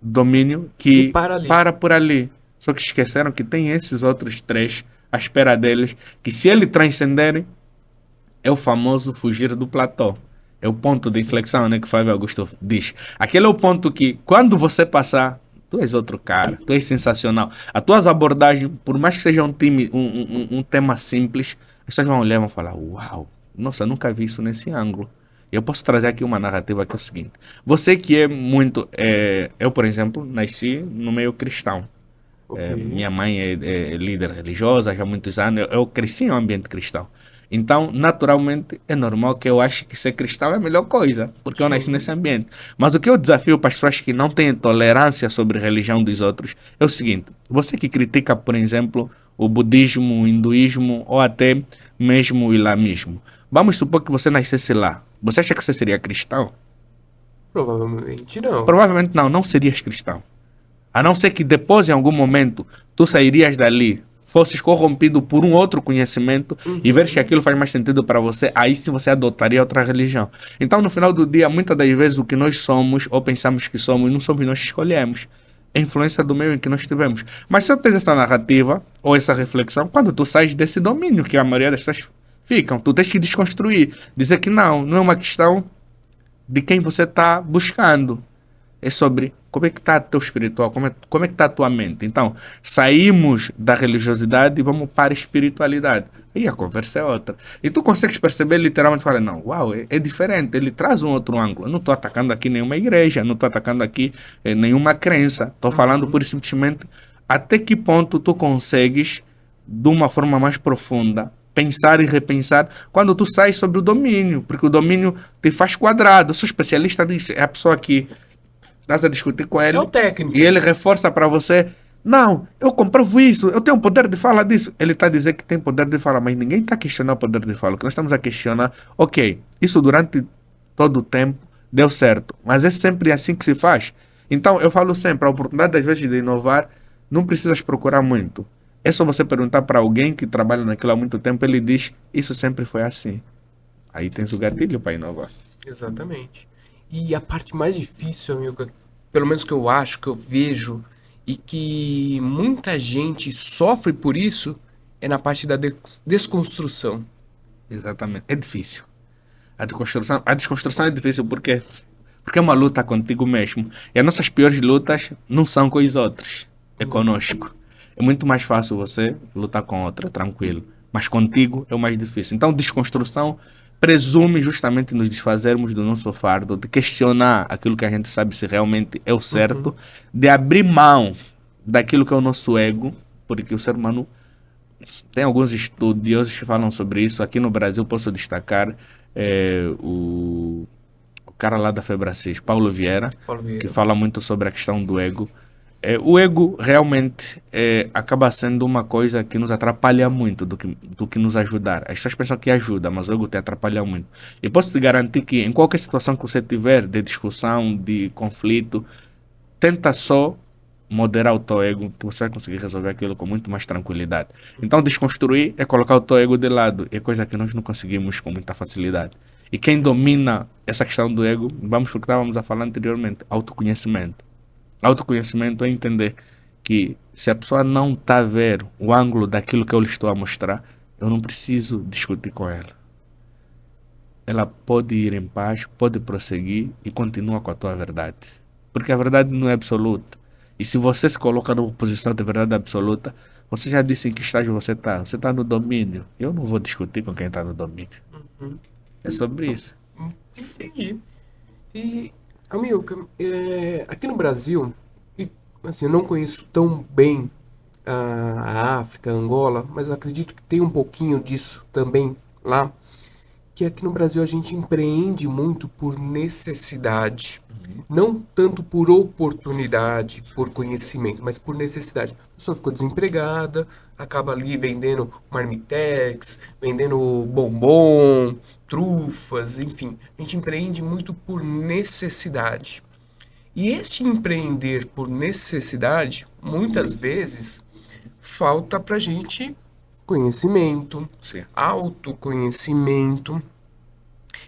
E que para ali. para por ali. Só que esqueceram que tem esses outros três à espera deles, que se ele transcenderem, é o famoso fugir do platô. É o ponto de Sim. inflexão, né, que Flávio Augusto diz. Aquele é o ponto que, quando você passar, tu és outro cara, tu és sensacional. As tuas abordagens, por mais que seja um tema simples, as pessoas vão olhar e vão falar, uau, nossa, nunca vi isso nesse ângulo. Eu posso trazer aqui uma narrativa que é o seguinte. Você que é muito... eu, por exemplo, nasci no meio cristão. Ok. Minha mãe é líder religiosa já há muitos anos. Eu cresci em um ambiente cristão. Então, naturalmente, é normal que eu ache que ser cristão é a melhor coisa, porque eu nasci Sim. nesse ambiente. Mas o que eu desafio para as pessoas que não têm tolerância sobre a religião dos outros é o seguinte: você que critica, por exemplo, o budismo, o hinduísmo ou até mesmo o islamismo, vamos supor que você nascesse lá. Você acha que você seria cristão? Provavelmente não. Provavelmente não, não serias cristão. A não ser que depois, em algum momento, tu sairias dali, fosses corrompido por um outro conhecimento e veres que Uhum. aquilo faz mais sentido para você, aí sim você adotaria outra religião. Então, no final do dia, muitas das vezes o que nós somos ou pensamos que somos, não somos nós que escolhemos. É a influência do meio em que nós estivemos. Mas se eu Sim. tens essa narrativa ou essa reflexão, quando tu sais desse domínio que a maioria das pessoas ficam, tu tens que desconstruir. Dizer que não é uma questão de quem você está buscando, é sobre como é que está teu espiritual, como é que está a tua mente. Então, saímos da religiosidade e vamos para a espiritualidade. Aí a conversa é outra. E tu consegues perceber literalmente, fala, não, uau, é diferente, ele traz um outro ângulo. Eu não estou atacando aqui nenhuma igreja, não estou atacando aqui nenhuma crença. Estou falando Uhum. pura e simplesmente até que ponto tu consegues, de uma forma mais profunda, pensar e repensar quando tu sai sobre o domínio, porque o domínio te faz quadrado. Eu sou especialista nisso, é a pessoa que estás a discutir com É o ele e técnico. ele reforça para você: não, eu comprovo isso, eu tenho poder de fala disso. Ele está a dizer que tem poder de fala, mas ninguém está a questionar o poder de fala. O que nós estamos a questionar, ok, isso durante todo o tempo deu certo, mas é sempre assim que se faz. Então eu falo sempre: a oportunidade às vezes de inovar não precisas procurar muito. É só você perguntar para alguém que trabalha naquilo há muito tempo, ele diz: isso sempre foi assim. Aí tens o gatilho para inovar. Exatamente. E a parte mais difícil, amigo, pelo menos que eu acho, que eu vejo, e que muita gente sofre por isso, é na parte da desconstrução. Exatamente. É difícil. A desconstrução é difícil porque é uma luta contigo mesmo. E as nossas piores lutas não são com os outros, é Não. conosco. É muito mais fácil você lutar com outra, tranquilo. Mas contigo é o mais difícil. Então, desconstrução presume justamente nos desfazermos do nosso fardo, de questionar aquilo que a gente sabe se realmente é o certo, Uhum. de abrir mão daquilo que é o nosso ego, porque o ser humano tem alguns estudiosos que falam sobre isso. Aqui no Brasil posso destacar o cara lá da Febracis, Paulo Vieira, Paulo que Vieira. fala muito sobre a questão do ego. O ego realmente acaba sendo uma coisa que nos atrapalha muito do que nos ajudar. As pessoas pensam que ajuda, mas o ego te atrapalha muito. E posso te garantir que em qualquer situação que você tiver de discussão, de conflito, tenta só moderar o teu ego, que você vai conseguir resolver aquilo com muito mais tranquilidade. Então, desconstruir é colocar o teu ego de lado, é coisa que nós não conseguimos com muita facilidade. E quem domina essa questão do ego, vamos para o que estávamos a falar anteriormente, autoconhecimento. Autoconhecimento é entender que se a pessoa não está a ver o ângulo daquilo que eu lhe estou a mostrar, eu não preciso discutir com ela. Ela pode ir em paz, pode prosseguir e continua com a tua verdade. Porque a verdade não é absoluta. E se você se coloca numa posição de verdade absoluta, você já disse em que estágio você está. Você está no domínio. Eu não vou discutir com quem está no domínio. Uhum. É sobre isso. Entendi. E, Amilcar, aqui no Brasil, e, assim, eu não conheço tão bem a África, a Angola, mas eu acredito que tem um pouquinho disso também lá, que aqui no Brasil a gente empreende muito por necessidade. Não tanto por oportunidade, por conhecimento, mas por necessidade. A pessoa ficou desempregada, acaba ali vendendo marmitex, vendendo bombom, trufas, enfim. A gente empreende muito por necessidade. E este empreender por necessidade, muitas vezes, falta pra gente conhecimento, Sim. autoconhecimento.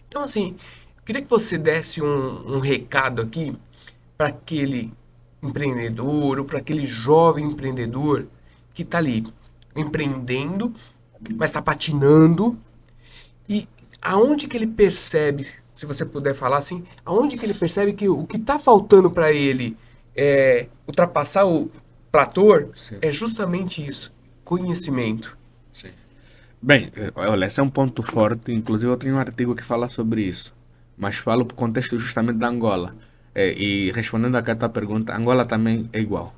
Então, assim, eu queria que você desse um recado aqui para aquele empreendedor ou para aquele jovem empreendedor que está ali empreendendo, mas está patinando. E aonde que ele percebe, se você puder falar assim, aonde que ele percebe que o que está faltando para ele ultrapassar o platô Sim. é justamente isso, conhecimento. Sim. Bem, olha, esse é um ponto forte. Inclusive, eu tenho um artigo que fala sobre isso. Mas falo para o contexto justamente da Angola. E respondendo aqui a tua pergunta, Angola também é igual.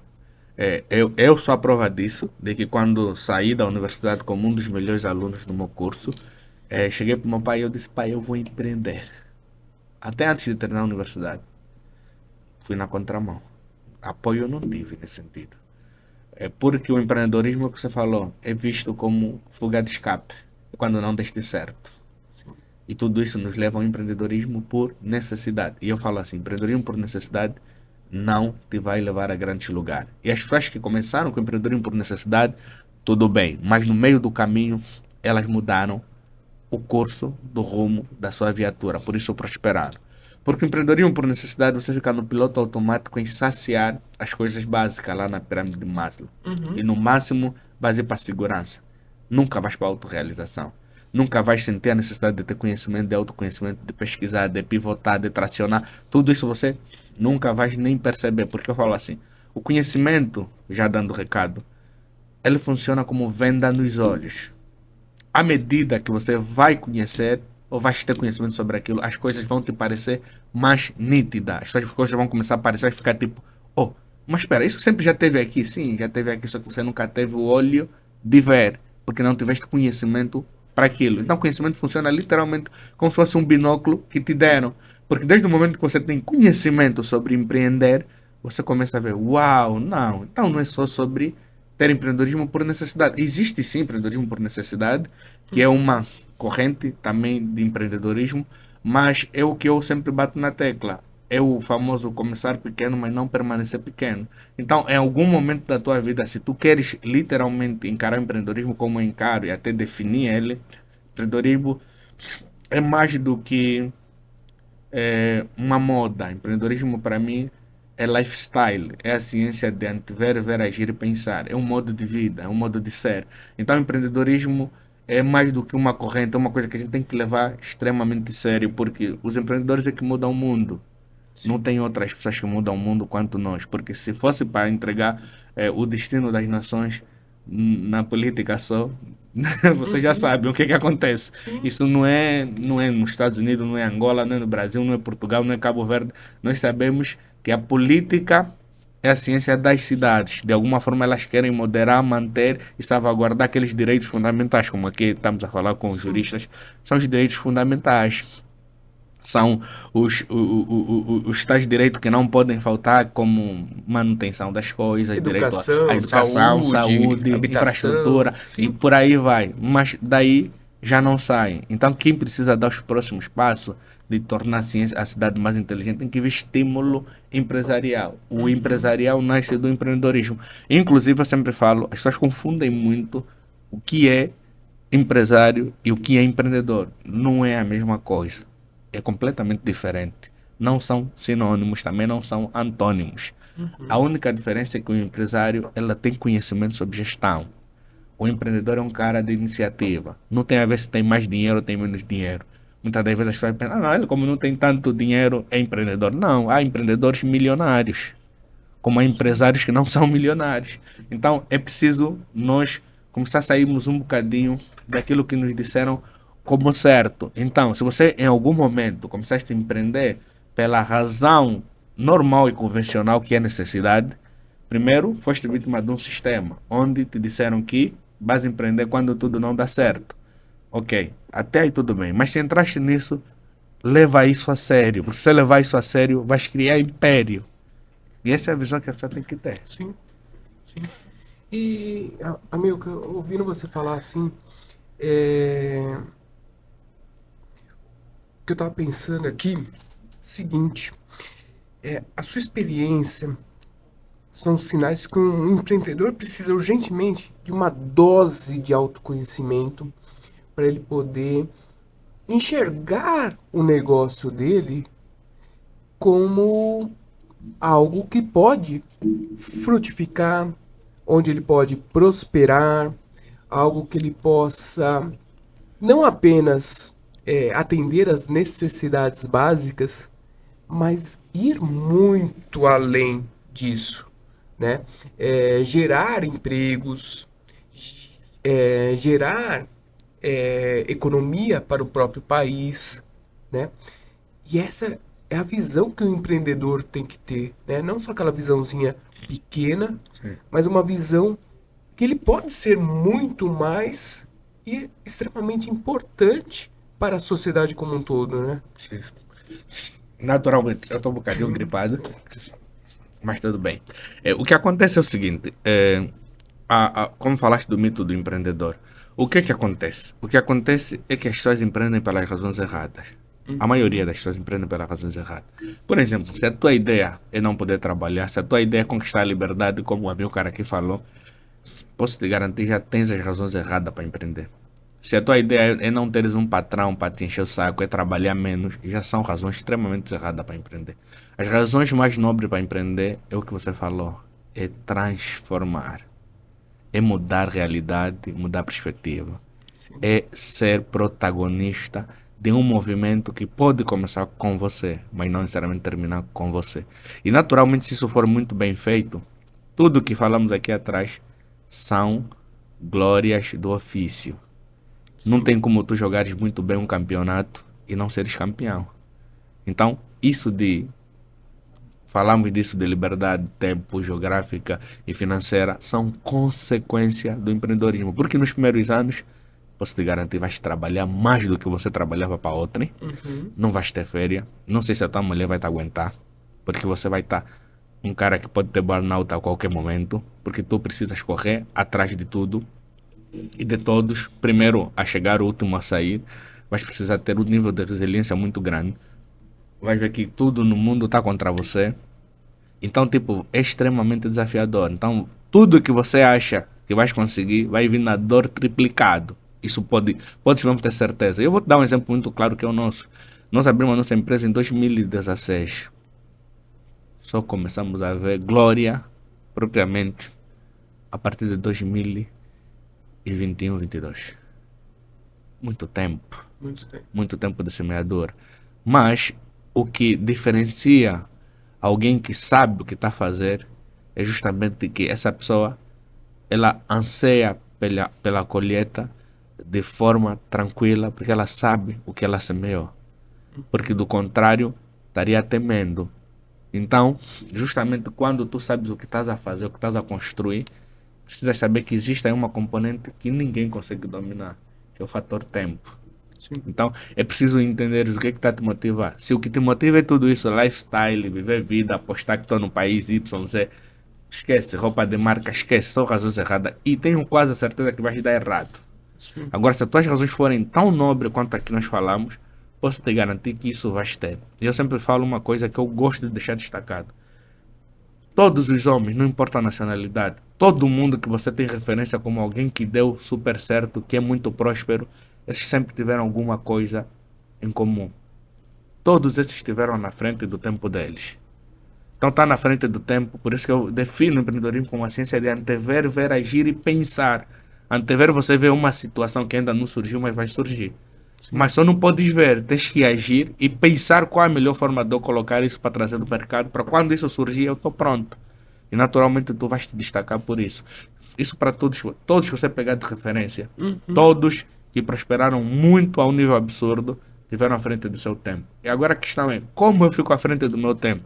Eu sou a prova disso, de que quando saí da universidade como um dos melhores alunos do meu curso, cheguei para o meu pai e eu disse, pai, eu vou empreender. Até antes de terminar a universidade. Fui na contramão. Apoio eu não tive nesse sentido. É porque o empreendedorismo que você falou é visto como fuga de escape quando não deste certo. E tudo isso nos leva ao empreendedorismo por necessidade. E eu falo assim, empreendedorismo por necessidade não te vai levar a grandes lugares. E as pessoas que começaram com empreendedorismo por necessidade, tudo bem. Mas no meio do caminho, elas mudaram o curso do rumo da sua viatura. Por isso prosperaram. Porque o empreendedorismo por necessidade, você fica no piloto automático em saciar as coisas básicas lá na pirâmide de Maslow. E Uhum. no máximo, vai para a segurança. Nunca vais para a autorrealização. Nunca vais sentir a necessidade de ter conhecimento, de autoconhecimento, de pesquisar, de pivotar, de tracionar. Tudo isso você nunca vais nem perceber. Porque eu falo assim, o conhecimento, já dando recado, ele funciona como venda nos olhos. À medida que você vai conhecer ou vais ter conhecimento sobre aquilo, as coisas vão te parecer mais nítidas. As coisas vão começar a parecer, vai ficar tipo, oh, mas espera, isso sempre já teve aqui? Sim, já teve aqui, só que você nunca teve o olho de ver, porque não tiveste conhecimento para aquilo. Então, conhecimento funciona literalmente como se fosse um binóculo que te deram. Porque desde o momento que você tem conhecimento sobre empreender, você começa a ver, uau, não, então não é só sobre ter empreendedorismo por necessidade. Existe sim empreendedorismo por necessidade, que é uma corrente também de empreendedorismo, mas é o que eu sempre bato na tecla. É o famoso começar pequeno, mas não permanecer pequeno. Então, em algum momento da tua vida, se tu queres literalmente encarar o empreendedorismo como eu encaro e até definir ele, empreendedorismo é mais do que uma moda. Empreendedorismo para mim é lifestyle, é a ciência de antever, ver, agir e pensar. É um modo de vida, é um modo de ser. Então, empreendedorismo é mais do que uma corrente, é uma coisa que a gente tem que levar extremamente sério, porque os empreendedores é que mudam o mundo. Não Sim. tem outras pessoas que mudam o mundo quanto nós, porque se fosse para entregar o destino das nações na política só, você já Uhum. sabe o que que acontece. Sim. Isso não é nos Estados Unidos, não é Angola, não é no Brasil, não é Portugal, não é Cabo Verde. Nós sabemos que a política é a ciência das cidades. De alguma forma elas querem moderar, manter e salvaguardar aqueles direitos fundamentais, como aqui estamos a falar com os Sim. juristas, são os direitos fundamentais. São os tais direitos que não podem faltar, como manutenção das coisas, direito à Educação, educação, saúde, saúde, habitação. infraestrutura e Sim. por aí vai. Mas daí já não saem. Então, quem precisa dar os próximos passos de tornar a ciência a cidade mais inteligente tem que ver estímulo empresarial. O Uhum. empresarial nasce do empreendedorismo. Inclusive, eu sempre falo, as pessoas confundem muito o que é empresário e o que é empreendedor. Não é a mesma coisa. É completamente diferente. Não são sinônimos, também não são antônimos. A única diferença é que o empresário ela tem conhecimento sobre gestão. O empreendedor é um cara de iniciativa. Não tem a ver se tem mais dinheiro ou tem menos dinheiro. Muitas das vezes as pessoas pensam, ah, não, ele como não tem tanto dinheiro é empreendedor. Não, há empreendedores milionários, como há empresários que não são milionários. Então é preciso nós começar a sairmos um bocadinho daquilo que nos disseram como certo. Então, se você em algum momento começaste a empreender pela razão normal e convencional que é necessidade, primeiro foste vítima de um sistema onde te disseram que vais empreender quando tudo não dá certo. Ok, até aí tudo bem. Mas se entraste nisso, leva isso a sério. Porque se você levar isso a sério, vais criar império. E essa é a visão que a pessoa tem que ter. Sim, sim. E, Amilcar, ouvindo você falar assim, o que eu tava pensando aqui, seguinte, a sua experiência são sinais que um empreendedor precisa urgentemente de uma dose de autoconhecimento para ele poder enxergar o negócio dele como algo que pode frutificar, onde ele pode prosperar, algo que ele possa não apenas atender às necessidades básicas, mas ir muito além disso, né? Gerar empregos, gerar economia para o próprio país, né? E essa é a visão que o empreendedor tem que ter, né? Não só aquela visãozinha pequena, mas uma visão que ele pode ser muito mais e extremamente importante para a sociedade como um todo, né? Naturalmente, eu estou um bocadinho gripado, mas tudo bem. O que acontece é o seguinte: como falaste do mito do empreendedor, o que acontece? O que acontece é que as pessoas empreendem pelas razões erradas. A maioria das pessoas empreendem pelas razões erradas. Por exemplo, se a tua ideia é não poder trabalhar, se a tua ideia é conquistar a liberdade, como o meu cara aqui falou, posso te garantir já tens as razões erradas para empreender. Se a tua ideia é não teres um patrão para te encher o saco, é trabalhar menos, já são razões extremamente erradas para empreender. As razões mais nobres para empreender é o que você falou, é transformar, é mudar realidade, mudar perspectiva, é ser protagonista de um movimento que pode começar com você, mas não necessariamente terminar com você. E naturalmente, se isso for muito bem feito, tudo que falamos aqui atrás são glórias do ofício. Não tem como tu jogares muito bem um campeonato e não seres campeão. Então, isso de falamos disso de liberdade, tempo, geográfica e financeira, são consequência do empreendedorismo. Porque nos primeiros anos, posso te garantir, vais trabalhar mais do que você trabalhava para outrem. Não vais ter férias. Não sei se a tua mulher vai te aguentar. Porque você vai estar um cara que pode ter burnout a qualquer momento. Porque tu precisas correr atrás de tudo e de todos. Primeiro a chegar, o último a sair. Vais precisar ter um nível de resiliência muito grande. Vais ver que tudo no mundo está contra você. Então, tipo, é extremamente desafiador. Então, tudo que você acha que vais conseguir vai vir na dor triplicado. Isso pode mesmo ter certeza. Eu vou te dar um exemplo muito claro que é o nosso. Nós abrimos a nossa empresa em 2016. Só começamos a ver glória propriamente a partir de 2021, 22. Muito tempo. Muito tempo de semeador. Mas o que diferencia alguém que sabe o que está a fazer é justamente que essa pessoa ela anseia pela colheita de forma tranquila, porque ela sabe o que ela semeou. Porque do contrário, estaria temendo. Então, justamente quando tu sabes o que estás a fazer, o que estás a construir, precisas saber que existe aí uma componente que ninguém consegue dominar, que é o fator tempo. Então, é preciso entender o que está a te motivar. Se o que te motiva é tudo isso, lifestyle, viver vida, apostar que estou no país YZ, esquece, roupa de marca, esquece, são razões erradas. E tenho quase a certeza que vais dar errado. Agora, se as tuas razões forem tão nobres quanto aqui nós falamos, posso te garantir que isso vais ter. E eu sempre falo uma coisa que eu gosto de deixar destacado. Todos os homens, não importa a nacionalidade, todo mundo que você tem referência como alguém que deu super certo, que é muito próspero, esses sempre tiveram alguma coisa em comum. Todos esses estiveram na frente do tempo deles. Então está na frente do tempo, por isso que eu defino o empreendedorismo como a ciência de antever, ver, agir e pensar. Antever, você vê uma situação que ainda não surgiu, mas vai surgir. Sim. Mas só não podes ver, tens que agir e pensar qual a melhor forma de eu colocar isso para trazer do mercado, para quando isso surgir eu estou pronto. E naturalmente tu vais te destacar por isso. Isso para todos que você pegar de referência, Uhum. todos que prosperaram muito a um nível absurdo, tiveram à frente do seu tempo. E agora a questão é, como eu fico à frente do meu tempo?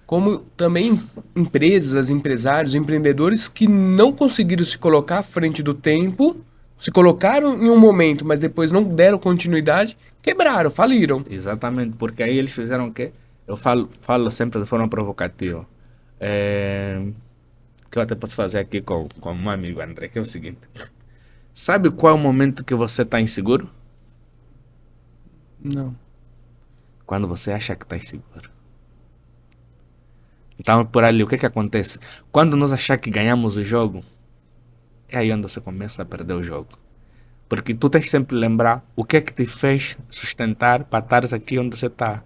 Como também empresas, empresários, empreendedores que não conseguiram se colocar à frente do tempo, se colocaram em um momento, mas depois não deram continuidade, quebraram, faliram. Exatamente, porque aí eles fizeram o quê? Eu falo sempre de forma provocativa. É, que eu até posso fazer aqui com um amigo André, que é o seguinte. Sabe qual é o momento que você está inseguro? Não. Quando você acha que está inseguro. Então, por ali, o que acontece? Quando nós achar que ganhamos o jogo, é aí onde você começa a perder o jogo. Porque tu tens sempre que lembrar o que é que te fez sustentar para estares aqui onde você está.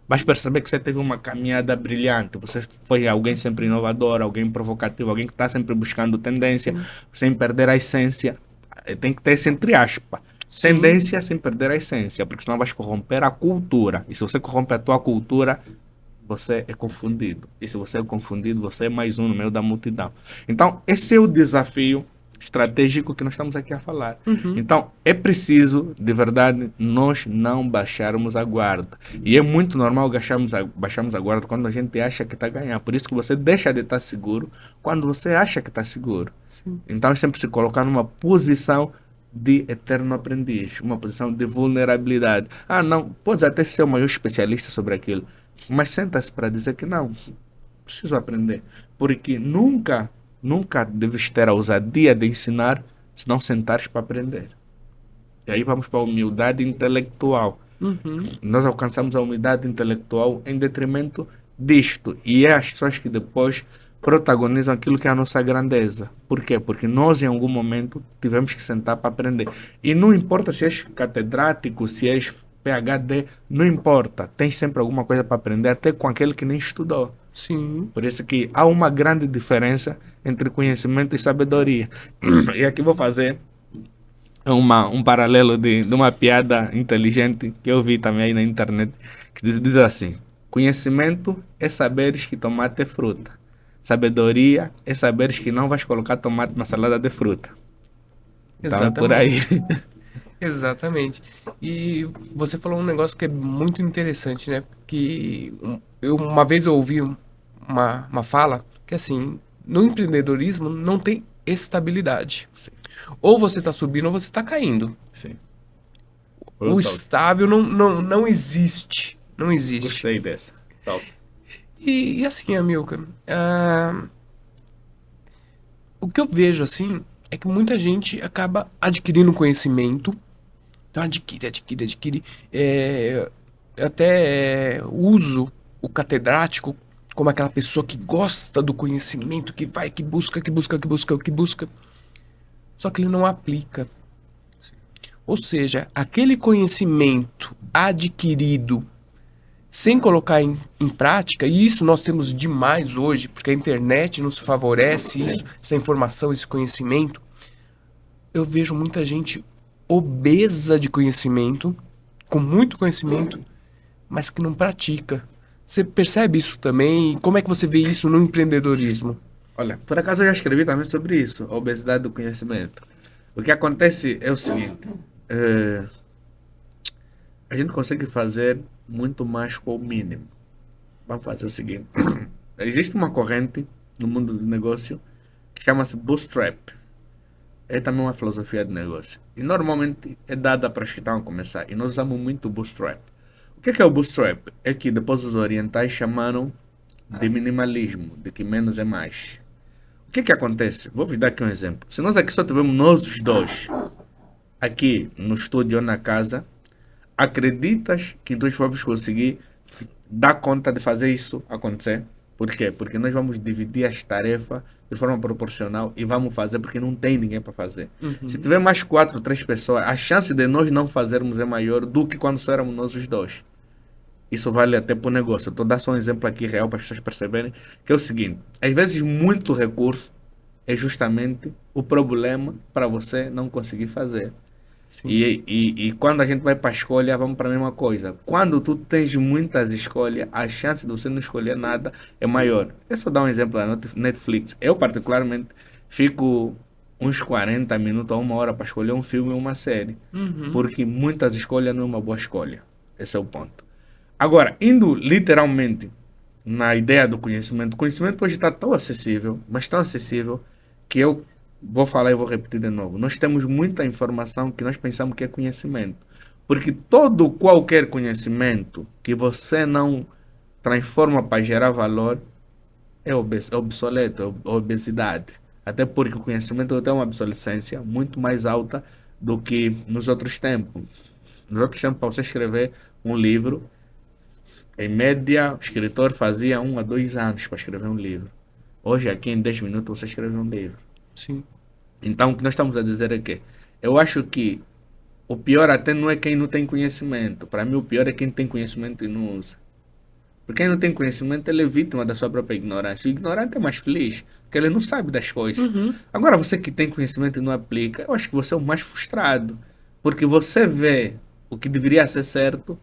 Vais perceber que você teve uma caminhada brilhante. Você foi alguém sempre inovador, alguém provocativo, alguém que está sempre buscando tendência, Sim. sem perder a essência. Tem que ter esse entre aspas. Sim. Tendência sem perder a essência, porque senão vais corromper a cultura. E se você corrompe a tua cultura, você é confundido. E se você é confundido, você é mais um no meio da multidão. Então, esse é o desafio estratégico que nós estamos aqui a falar. Uhum. Então, é preciso, de verdade, nós não baixarmos a guarda. E é muito normal baixarmos a guarda quando a gente acha que está ganhando. Por isso que você deixa de estar seguro quando você acha que está seguro. Sim. Então, é sempre se colocar numa posição de eterno aprendiz, uma posição de vulnerabilidade. Ah, não, podes até ser o maior especialista sobre aquilo, mas senta-se para dizer que não, preciso aprender. Porque nunca deves ter a ousadia de ensinar se não sentares para aprender. E aí vamos para a humildade intelectual. Uhum. Nós alcançamos a humildade intelectual em detrimento disto. E é as pessoas que depois protagonizam aquilo que é a nossa grandeza. Por quê? Porque nós, em algum momento, tivemos que sentar para aprender. E não importa se és catedrático, se és PhD, não importa. Tens sempre alguma coisa para aprender, até com aquele que nem estudou. Sim. Por isso que há uma grande diferença entre conhecimento e sabedoria. E aqui vou fazer um paralelo de uma piada inteligente que eu vi também aí na internet, que diz assim: conhecimento é saberes que tomate é fruta. Sabedoria é saberes que não vais colocar tomate na salada de fruta. Então é por aí. Exatamente. Exatamente. E você falou um negócio que é muito interessante, né? Que uma vez eu ouvi uma fala que assim, no empreendedorismo não tem estabilidade. Sim, Ou você está subindo ou você está caindo. sim. O Top. estável não existe. Não existe. Gostei dessa. Top. E assim, Amilcar, o que eu vejo assim é que muita gente acaba adquirindo conhecimento. Então adquire. Eu até uso o catedrático como aquela pessoa que gosta do conhecimento, que vai, que busca, que busca, que busca, que busca. Só que ele não aplica. Ou seja, aquele conhecimento adquirido sem colocar em prática, e isso nós temos demais hoje, porque a internet nos favorece isso, Sim. essa informação, esse conhecimento. Eu vejo muita gente obesa de conhecimento, com muito conhecimento, mas que não pratica. Você percebe isso também? Como é que você vê isso no empreendedorismo? Olha, por acaso eu já escrevi também sobre isso, a obesidade do conhecimento. O que acontece é o seguinte: eh, a gente consegue fazer muito mais com o mínimo. Vamos fazer o seguinte: existe uma corrente no mundo do negócio que chama-se Bootstrap. É também uma filosofia de negócio. E normalmente é dada para os que estão a começar. E nós usamos muito o Bootstrap. O que é o Bootstrap? É que depois os orientais chamaram de minimalismo, de que menos é mais. O que acontece? Vou vos dar aqui um exemplo. Se nós aqui só tivermos nós os dois, aqui no estúdio ou na casa, acreditas que nós vamos conseguir dar conta de fazer isso acontecer? Por quê? Porque nós vamos dividir as tarefas de forma proporcional e vamos fazer porque não tem ninguém para fazer. Se Uhum. tiver mais quatro, três pessoas, a chance de nós não fazermos é maior do que quando só éramos nós os dois. Isso vale até para o negócio. Eu estou dando só um exemplo aqui real para as pessoas perceberem que é o seguinte: às vezes muito recurso é justamente o problema para você não conseguir fazer. Sim. E quando a gente vai para a escolha, vamos para a mesma coisa. Quando tu tens muitas escolhas, a chance de você não escolher nada é maior. Eu só dar um exemplo da Netflix. Eu, particularmente, fico uns 40 minutos a uma hora para escolher um filme ou uma série. Uhum. Porque muitas escolhas não é uma boa escolha. Esse é o ponto. Agora, indo literalmente na ideia do conhecimento, o conhecimento hoje está tão acessível, mas tão acessível, que eu vou falar e vou repetir de novo. Nós temos muita informação que nós pensamos que é conhecimento. Porque todo qualquer conhecimento que você não transforma para gerar valor é obsoleto, é obesidade. Até porque o conhecimento tem uma obsolescência muito mais alta do que nos outros tempos. Nos outros tempos, para você escrever um livro, em média, o escritor fazia 1 a 2 anos para escrever um livro. Hoje, aqui em 10 minutos, você escreve um livro. Sim. Então, o que nós estamos a dizer é que eu acho que o pior até não é quem não tem conhecimento. Para mim, o pior é quem tem conhecimento e não usa. Porque quem não tem conhecimento, ele é vítima da sua própria ignorância. O ignorante é mais feliz, porque ele não sabe das coisas. Uhum. Agora, você que tem conhecimento e não aplica, eu acho que você é o mais frustrado. Porque você vê o que deveria ser certo,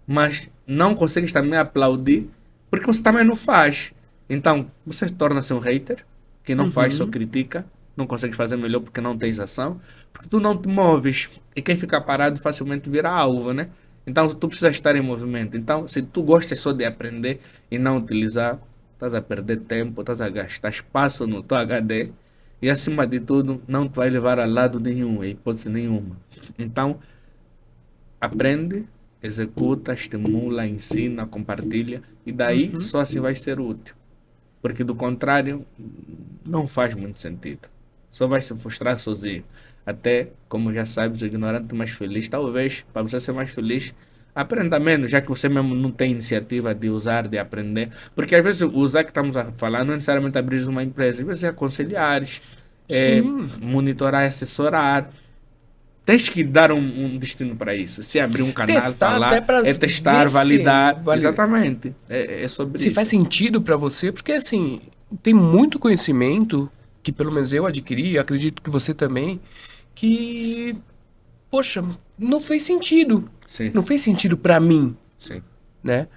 mas não consegues também aplaudir porque você também não faz. Então, você torna-se um hater que não faz, só Uhum. critica, não consegue fazer melhor porque não tens ação, porque tu não te moves e quem fica parado facilmente vira alvo, né? Então, tu precisa estar em movimento. Então, se tu gostas só de aprender e não utilizar, estás a perder tempo, estás a gastar espaço no teu HD e, acima de tudo, não te vai levar a lado nenhum, em hipótese nenhuma. Então, aprende, executa, estimula, ensina, compartilha e daí Uhum. só assim vai ser útil. Porque do contrário, não faz muito sentido. Só vai se frustrar sozinho. Até, como já sabes, o ignorante mais feliz. Talvez, para você ser mais feliz, aprenda menos, já que você mesmo não tem iniciativa de usar, de aprender. Porque às vezes o usar que estamos a falar não é necessariamente abrir uma empresa, às vezes é aconselhares, é Sim. monitorar, assessorar. Tens que dar um destino para isso. Se abrir um canal, Testar até falar, para é testar, ver se validar. vale, Exatamente. É sobre se faz isso. sentido para você, porque assim, tem muito conhecimento que pelo menos eu adquiri, acredito que você também, que, poxa, não fez sentido. Sim, Não fez sentido para mim, sim, né?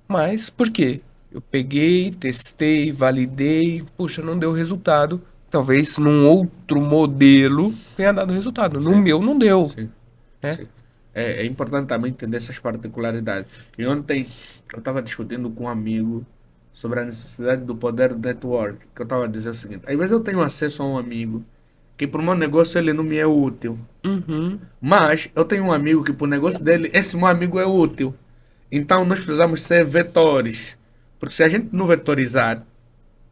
Mas por quê? Eu peguei, testei, validei, puxa, não deu resultado. Talvez num outro modelo tenha dado resultado. No sim, meu não deu, sim, né? sim. É importante também entender essas particularidades. E ontem eu estava discutindo com um amigo sobre a necessidade do poder do network. Que eu estava dizendo o seguinte: às vezes eu tenho acesso a um amigo que para o meu negócio ele não me é útil. Uhum, Mas eu tenho um amigo que para o negócio dele, esse meu amigo é útil. Então nós precisamos ser vetores. Porque se a gente não vetorizar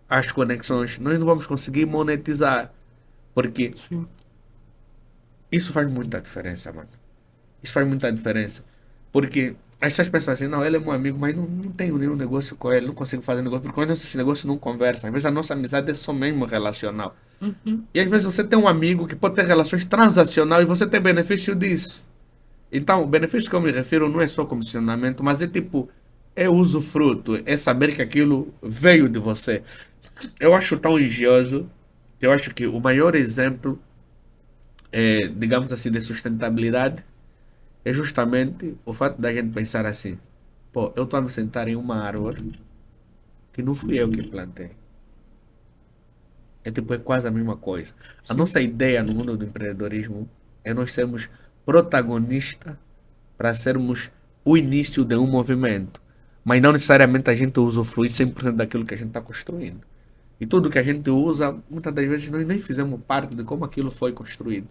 as conexões, nós não vamos conseguir monetizar. Porque sim. isso faz muita diferença, mano. Isso faz muita diferença. Porque as pessoas pensam assim, não, ele é meu amigo, mas não tenho nenhum negócio com ele, não consigo fazer negócio, porque quando esses negócios não conversam, às vezes a nossa amizade é só mesmo relacional. Uhum, E às vezes você tem um amigo que pode ter relações transacionais e você tem benefício disso. Então, o benefício que eu me refiro não é só comissionamento, mas é tipo, é usufruto, é saber que aquilo veio de você. Eu acho tão engenhoso, eu acho que o maior exemplo, digamos assim, de sustentabilidade é justamente o fato da gente pensar assim, pô, eu estou a me sentar em uma árvore que não fui eu que plantei. É tipo, é quase a mesma coisa. A sim. nossa ideia no mundo do empreendedorismo é nós sermos protagonistas para sermos o início de um movimento. Mas não necessariamente a gente usufrui 100% daquilo que a gente está construindo. E tudo que a gente usa, muitas das vezes nós nem fizemos parte de como aquilo foi construído.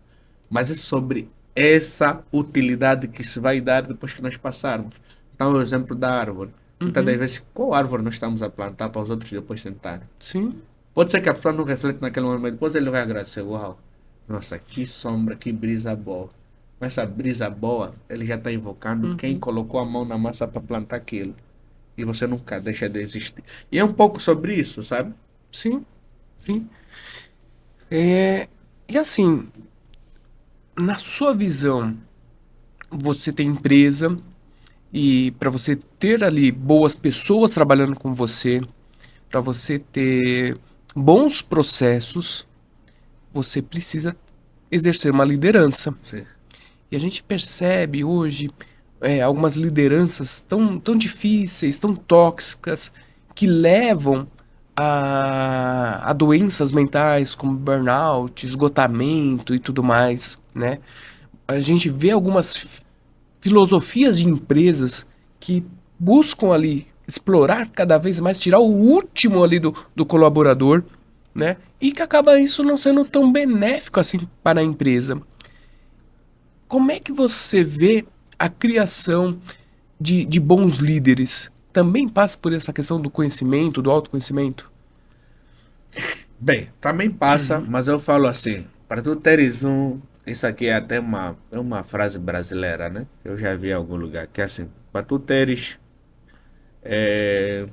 Mas é sobre essa utilidade que se vai dar depois que nós passarmos. Então, o exemplo da árvore. Muitas das Uhum, vezes, qual árvore nós estamos a plantar para os outros depois sentarem? sim. Pode ser que a pessoa não reflete naquele momento, mas depois ele vai agradecer. Uau, nossa, que sombra, que brisa boa. Com essa brisa boa, ele já está invocando quem Uhum, colocou a mão na massa para plantar aquilo. E você nunca deixa de existir. E é um pouco sobre isso, sabe? sim, sim. É, e assim, na sua visão, você tem empresa E para você ter ali boas pessoas trabalhando com você, para você ter bons processos, você precisa exercer uma liderança. Sim. E a gente percebe hoje algumas lideranças tão difíceis, tão tóxicas, que levam a doenças mentais como burnout, esgotamento e tudo mais, né? A gente vê algumas filosofias de empresas que buscam ali explorar cada vez mais, tirar o último ali do colaborador, né? E que acaba isso não sendo tão benéfico assim para a empresa. Como é que você vê a criação de bons líderes? Também passa por essa questão do conhecimento, do autoconhecimento? Bem, também passa, mas eu falo assim, para tu teres um. Isso aqui é até uma frase brasileira, né? Eu já vi em algum lugar, que é assim, para tu teres é,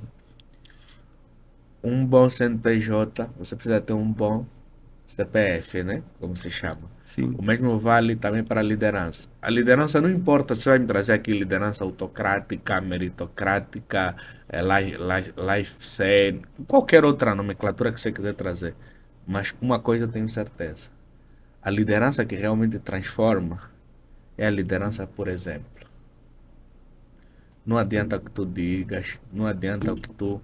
um bom CNPJ, você precisa ter um bom CPF, né? Como se chama. O Sim. mesmo vale também para a liderança. A liderança não importa se vai me trazer aqui liderança autocrática, meritocrática, lifestyle, qualquer outra nomenclatura que você quiser trazer. Mas uma coisa eu tenho certeza. A liderança que realmente transforma é a liderança por exemplo. Não adianta o que tu digas, não adianta o que tu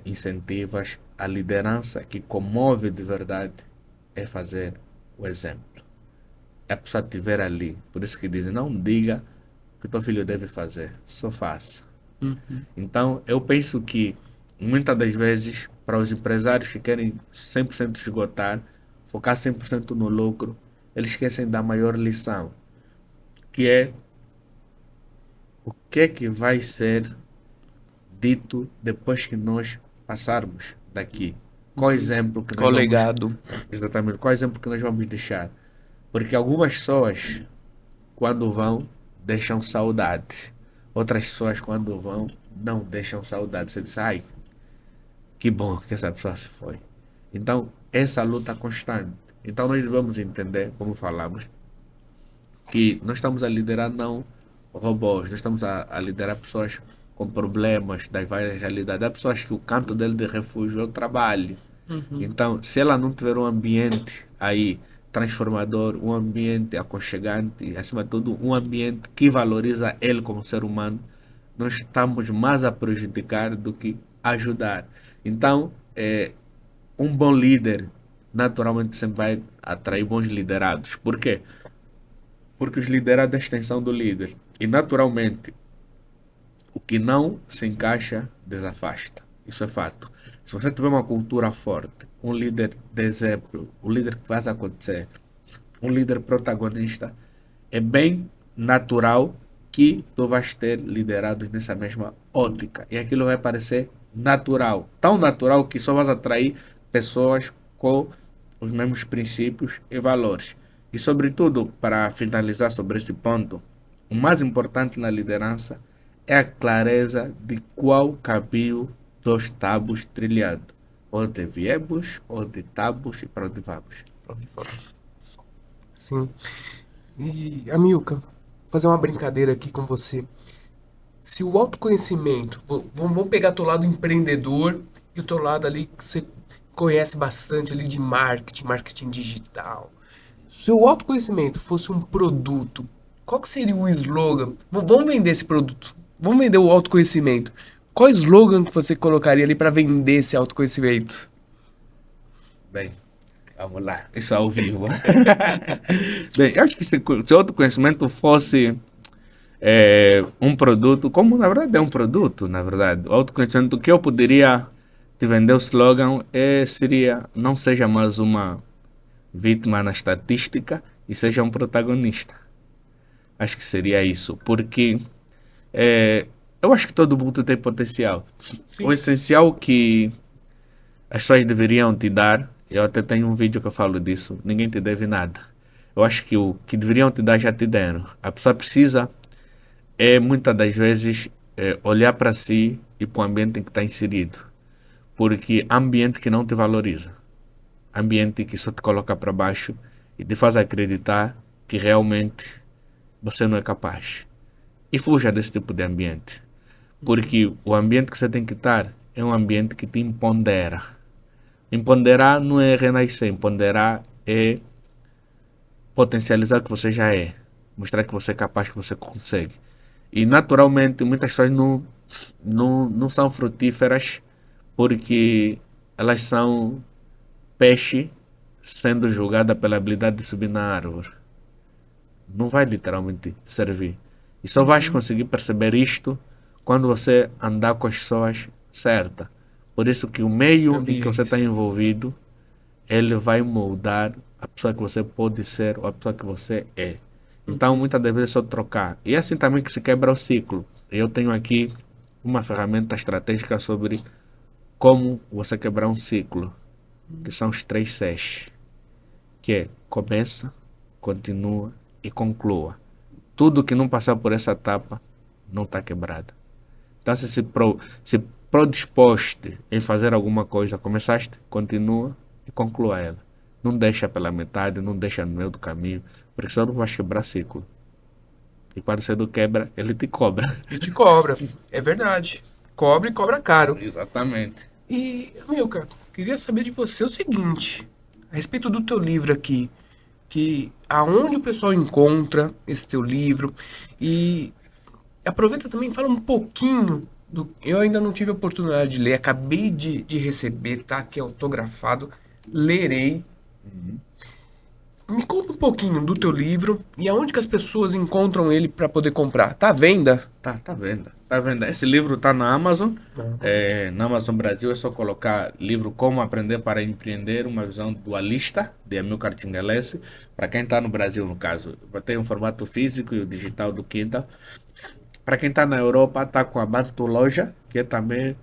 incentivas. A liderança que comove de verdade é fazer o exemplo. É a pessoa te ver ali. Por isso que dizem, não diga o que teu filho deve fazer, só faça. Uhum. Então, eu penso que muitas das vezes, para os empresários que querem 100% esgotar, focar 100% no lucro, eles esquecem da maior lição, que é o que vai ser dito depois que nós passarmos daqui. Qual Uhum. exemplo que nós Qual vamos. legado? Exatamente, qual exemplo que nós vamos deixar? Porque algumas pessoas, quando vão, deixam saudade. Outras pessoas, quando vão, não deixam saudade. Você diz, ai, que bom que essa pessoa se foi. Então, essa luta constante. Então, nós devemos entender, como falamos, que nós estamos a liderar não robôs, nós estamos a liderar pessoas com problemas das várias realidades. Há pessoas que o canto dele de refúgio é o trabalho. Uhum. Então, se ela não tiver um ambiente aí transformador, um ambiente aconchegante e, acima de tudo, um ambiente que valoriza ele como ser humano, nós estamos mais a prejudicar do que ajudar. Então, um bom líder naturalmente sempre vai atrair bons liderados. Por quê? Porque os liderados é a extensão do líder. E naturalmente, o que não se encaixa, desafasta. Isso é fato. Se você tiver uma cultura forte, um líder de exemplo, um líder que faz acontecer, um líder protagonista, é bem natural que tu vais ter liderados nessa mesma ótica. E aquilo vai parecer natural. Tão natural que só vais atrair pessoas com os mesmos princípios e valores. E, sobretudo, para finalizar sobre esse ponto, o mais importante na liderança é a clareza de qual caminho dos tabus trilhado. Onde viemos, onde estamos e para onde vamos. Pronto, vamos. Sim. E, Amilcar, vou fazer uma brincadeira aqui com você. Se o autoconhecimento, vamos pegar teu lado empreendedor e o teu lado ali que você conhece bastante ali de marketing, marketing digital. Se o autoconhecimento fosse um produto, qual que seria o slogan? Vamos vender esse produto. Vamos vender o autoconhecimento. Qual slogan que você colocaria ali para vender esse autoconhecimento? Bem, vamos lá. Isso ao vivo. Bem, eu acho que se o autoconhecimento fosse um produto, como na verdade é um produto, na verdade, o autoconhecimento, o que eu poderia te vender o slogan seria não seja mais uma vítima na estatística e seja um protagonista. Acho que seria isso, porque eu acho que todo mundo tem potencial. O Sim. essencial que as pessoas deveriam te dar, eu até tenho um vídeo que eu falo disso, ninguém te deve nada. Eu acho que o que deveriam te dar já te deram. A pessoa precisa, muitas das vezes, olhar para si e para o ambiente em que está inserido. Porque há ambiente que não te valoriza, ambiente que só te coloca para baixo e te faz acreditar que realmente você não é capaz. e fuja desse tipo de ambiente. Porque o ambiente que você tem que estar é um ambiente que te empodera. Empoderar não é renascer, empoderar é potencializar o que você já é, mostrar que você é capaz, que você consegue. E naturalmente muitas pessoas não são frutíferas porque elas são peixe sendo julgada pela habilidade de subir na árvore. Não vai literalmente servir. E só vais Uhum. conseguir perceber isto quando você andar com as pessoas certas. Por isso que o meio em que você está Ambientes. envolvido, ele vai moldar a pessoa que você pode ser ou a pessoa que você é. Então, Uhum. muitas das vezes é só trocar. E é assim também que se quebra o ciclo. Eu tenho aqui uma ferramenta estratégica sobre como você quebrar um ciclo, que são os 3 Cs, que é começa, continua e conclua. Tudo que não passar por essa etapa não está quebrado. Então, se predisposte em fazer alguma coisa, começaste, continua e conclua ela. Não deixa pela metade, não deixa no meio do caminho, porque senão não vais quebrar ciclo. E quando você não quebra, ele te cobra. E te cobra. É verdade. Cobra e cobra caro. Exatamente. E, Milka, queria saber de você o seguinte, a respeito do teu livro aqui, que aonde o pessoal encontra esse teu livro e aproveita também e fala um pouquinho do. Eu ainda não tive a oportunidade de ler, acabei de receber, tá? Que é autografado. Lerei. Me conta um pouquinho do teu livro e aonde que as pessoas encontram ele para poder comprar. Tá à venda? Tá vendo? Tá vendo? Esse livro tá na Amazon. Não. É, na Amazon Brasil é só colocar livro Como Aprender para Empreender, uma visão dualista, de Amilcar Tingelesi. Para quem está no Brasil, no caso, vai ter um formato físico e o digital do Kindle. Para quem está na Europa, está com a Bantu Loja, que é também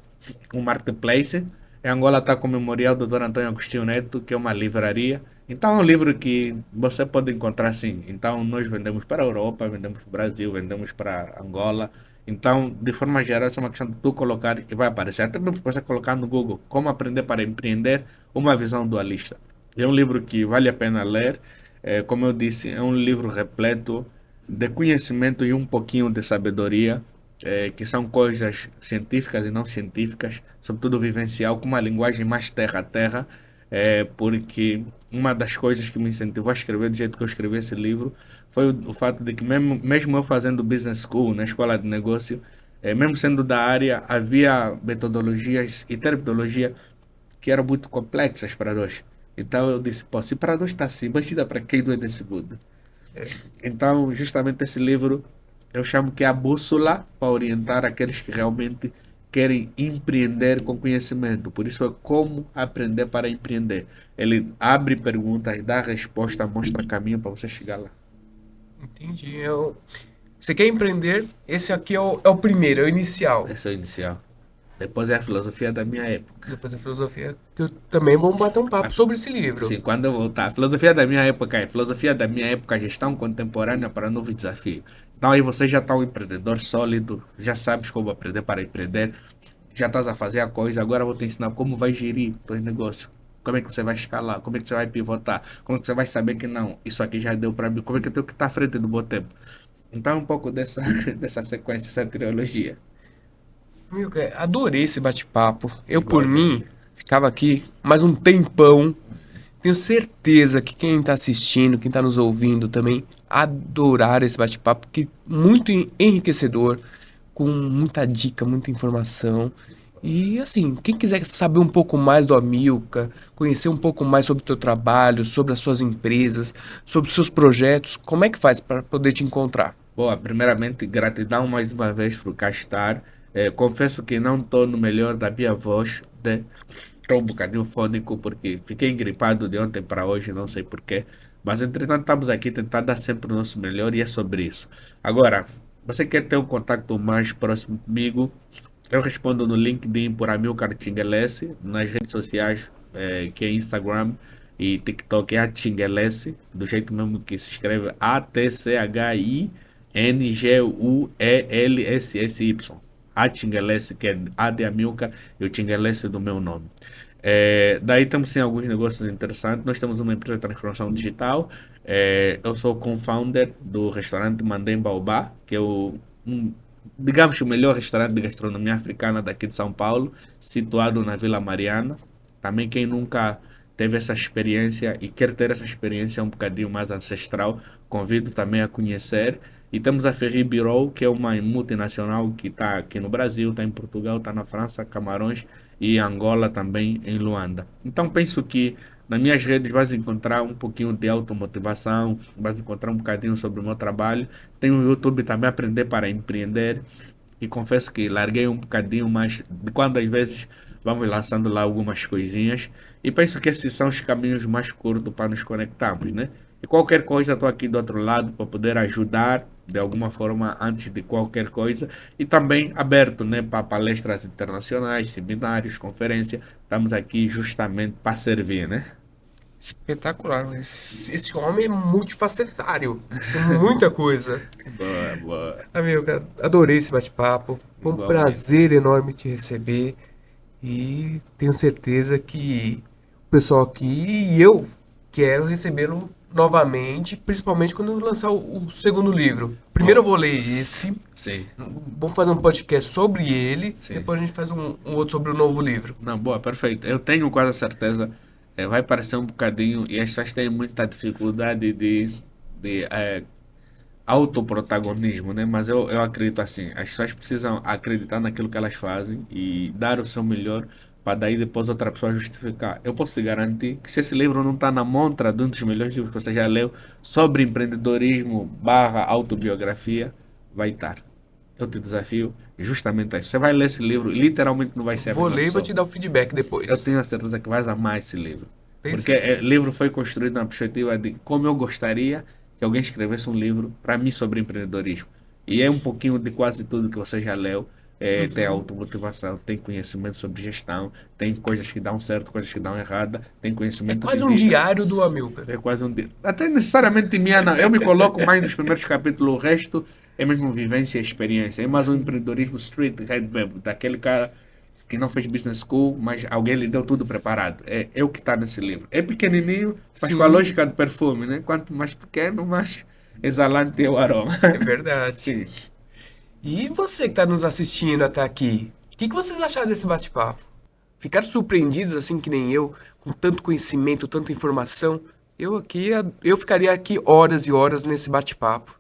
um marketplace. Em Angola está com o Memorial do Dr. Antônio Agostinho Neto, que é uma livraria. Então é um livro que você pode encontrar sim. Então nós vendemos para a Europa, vendemos para o Brasil, vendemos para Angola. Então, de forma geral, é uma questão de tu colocar e vai aparecer. Até mesmo você colocar no Google como aprender para empreender, uma visão dualista. É um livro que vale a pena ler. É, como eu disse, é um livro repleto de conhecimento e um pouquinho de sabedoria, que são coisas científicas e não científicas, sobretudo vivencial, com uma linguagem mais terra a terra, porque uma das coisas que me incentivou a escrever do jeito que eu escrevi esse livro foi o fato de que, mesmo eu fazendo business school, na escola de negócio, mesmo sendo da área, havia metodologias e terminologia que eram muito complexas para nós. Então eu disse, pô, se para nós está assim, imagina para quem não é desse mundo. Então, justamente esse livro eu chamo que é a bússola para orientar aqueles que realmente querem empreender com conhecimento. Por isso é como aprender para empreender. Ele abre perguntas, dá resposta, mostra caminho para você chegar lá. Entendi. Você quer empreender? Esse aqui é o primeiro, é o inicial. Esse é o inicial. Depois é a filosofia da minha época. Depois a filosofia, que eu também vamos bater um papo A- sobre esse livro. Sim, quando eu voltar. A filosofia da minha época é filosofia da minha época, gestão contemporânea para novos desafios. Então aí você já está um empreendedor sólido, já sabes como aprender para empreender, já estás a fazer a coisa, agora eu vou te ensinar como vai gerir teus negócios. Como é que você vai escalar? Como é que você vai pivotar? Como é que você vai saber que não, isso aqui já deu para mim? Como é que eu tenho que estar à frente do bom tempo? Então é um pouco dessa, dessa sequência, essa trilogia. Milka, adorei esse bate-papo. Eu, por mim, Igualmente. ficava aqui mais um tempão. Tenho certeza que quem está assistindo, quem está nos ouvindo também adorar esse bate-papo, que muito enriquecedor, com muita dica, muita informação. E assim, quem quiser saber um pouco mais do Amilcar, conhecer um pouco mais sobre o teu trabalho, sobre as suas empresas, sobre os seus projetos, como é que faz para poder te encontrar? Boa, primeiramente, gratidão mais uma vez por cá estar. Confesso que não estou no melhor da minha voz, né? Estou um bocadinho fônico porque fiquei engripado de ontem para hoje, não sei porquê. Mas entretanto estamos aqui tentando dar sempre o nosso melhor e é sobre isso. Agora, você quer ter um contato mais próximo comigo? Eu respondo no LinkedIn por Amilcar Tingelese, nas redes sociais, que é Instagram e TikTok é a Tingelese, do jeito mesmo que se escreve ATCHINGUELSSY. A Tingelese, que é A de Amilcar e o Tingelese do meu nome. Daí temos sim alguns negócios interessantes. Nós temos uma empresa de transformação digital. Eu sou co-founder do restaurante Mandem Baobá, que é digamos, o melhor restaurante de gastronomia africana daqui de São Paulo, situado na Vila Mariana. Também quem nunca teve essa experiência e quer ter essa experiência um bocadinho mais ancestral, convido também a conhecer. E temos a Ferry Bureau, que é uma multinacional que está aqui no Brasil, está em Portugal, está na França, Camarões e Angola também em Luanda. Então penso que nas minhas redes vais encontrar um pouquinho de automotivação, vais encontrar um bocadinho sobre o meu trabalho. Tem o YouTube também Aprender para Empreender. E confesso que larguei um bocadinho mais de quando às vezes vamos lançando lá algumas coisinhas. E penso que esses são os caminhos mais curtos para nos conectarmos, né? E qualquer coisa, estou aqui do outro lado para poder ajudar de alguma forma antes de qualquer coisa. E também aberto, né, para palestras internacionais, seminários, conferências. Estamos aqui justamente para servir, né? Espetacular. Esse homem é multifacetário. Tem muita coisa. Boa, boa. Amigo, cara, adorei esse bate-papo. Foi um Igualmente. prazer enorme te receber. E tenho certeza que o pessoal aqui e eu quero recebê-lo novamente, principalmente quando eu lançar o segundo livro. Primeiro eu Oh, vou ler esse, sim, vamos fazer um podcast sobre ele, sim. depois a gente faz um outro sobre o novo livro. Não, boa, perfeito. Eu tenho quase certeza, vai parecer um bocadinho, e as pessoas têm muita dificuldade de autoprotagonismo, né? Mas eu acredito assim, as pessoas precisam acreditar naquilo que elas fazem e dar o seu melhor para daí depois outra pessoa justificar. Eu posso te garantir que se esse livro não está na montra de um dos melhores livros que você já leu sobre empreendedorismo barra autobiografia, vai estar. Eu te desafio justamente a isso. Você vai ler esse livro e literalmente não vai ser a Vou mesma ler e vou pessoa. te dar o feedback Eu depois. tenho a certeza que vais amar esse livro. Tenho Porque certeza. o livro foi construído na perspectiva de como eu gostaria que alguém escrevesse um livro para mim sobre empreendedorismo. E é um pouquinho de quase tudo que você já leu. Tem Uhum. automotivação, tem conhecimento sobre gestão, tem coisas que dão certo, coisas que dão errada, tem É conhecimento de quase um vida. diário do Amilcar. É quase um dia. Até necessariamente minha, não. Eu me coloco mais nos primeiros capítulos, o resto é mesmo vivência e experiência. É mais um empreendedorismo street, head mesmo, daquele cara que não fez business school, mas alguém lhe deu tudo preparado. É o que está nesse livro. É pequenininho, mas com a Sim, lógica do perfume, né? Quanto mais pequeno, mais exalante é o aroma. é verdade. Sim. E você que está nos assistindo até aqui, o que vocês acharam desse bate-papo? Ficaram surpreendidos assim que nem eu, com tanto conhecimento, tanta informação? Eu ficaria aqui horas e horas nesse bate-papo.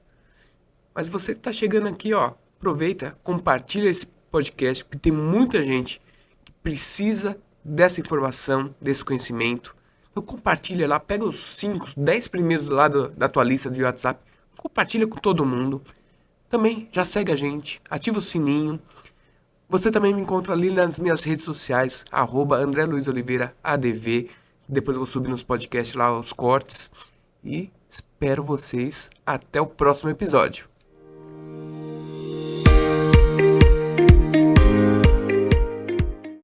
Mas você que está chegando aqui, ó, aproveita, compartilha esse podcast, porque tem muita gente que precisa dessa informação, desse conhecimento. Então compartilha lá, pega os 5, 10 primeiros lá da tua lista de WhatsApp, compartilha com todo mundo. Também já segue a gente, ativa o sininho. Você também me encontra ali nas minhas redes sociais, André Luiz Oliveira ADV. Depois eu vou subir nos podcasts lá os cortes. E espero vocês até o próximo episódio.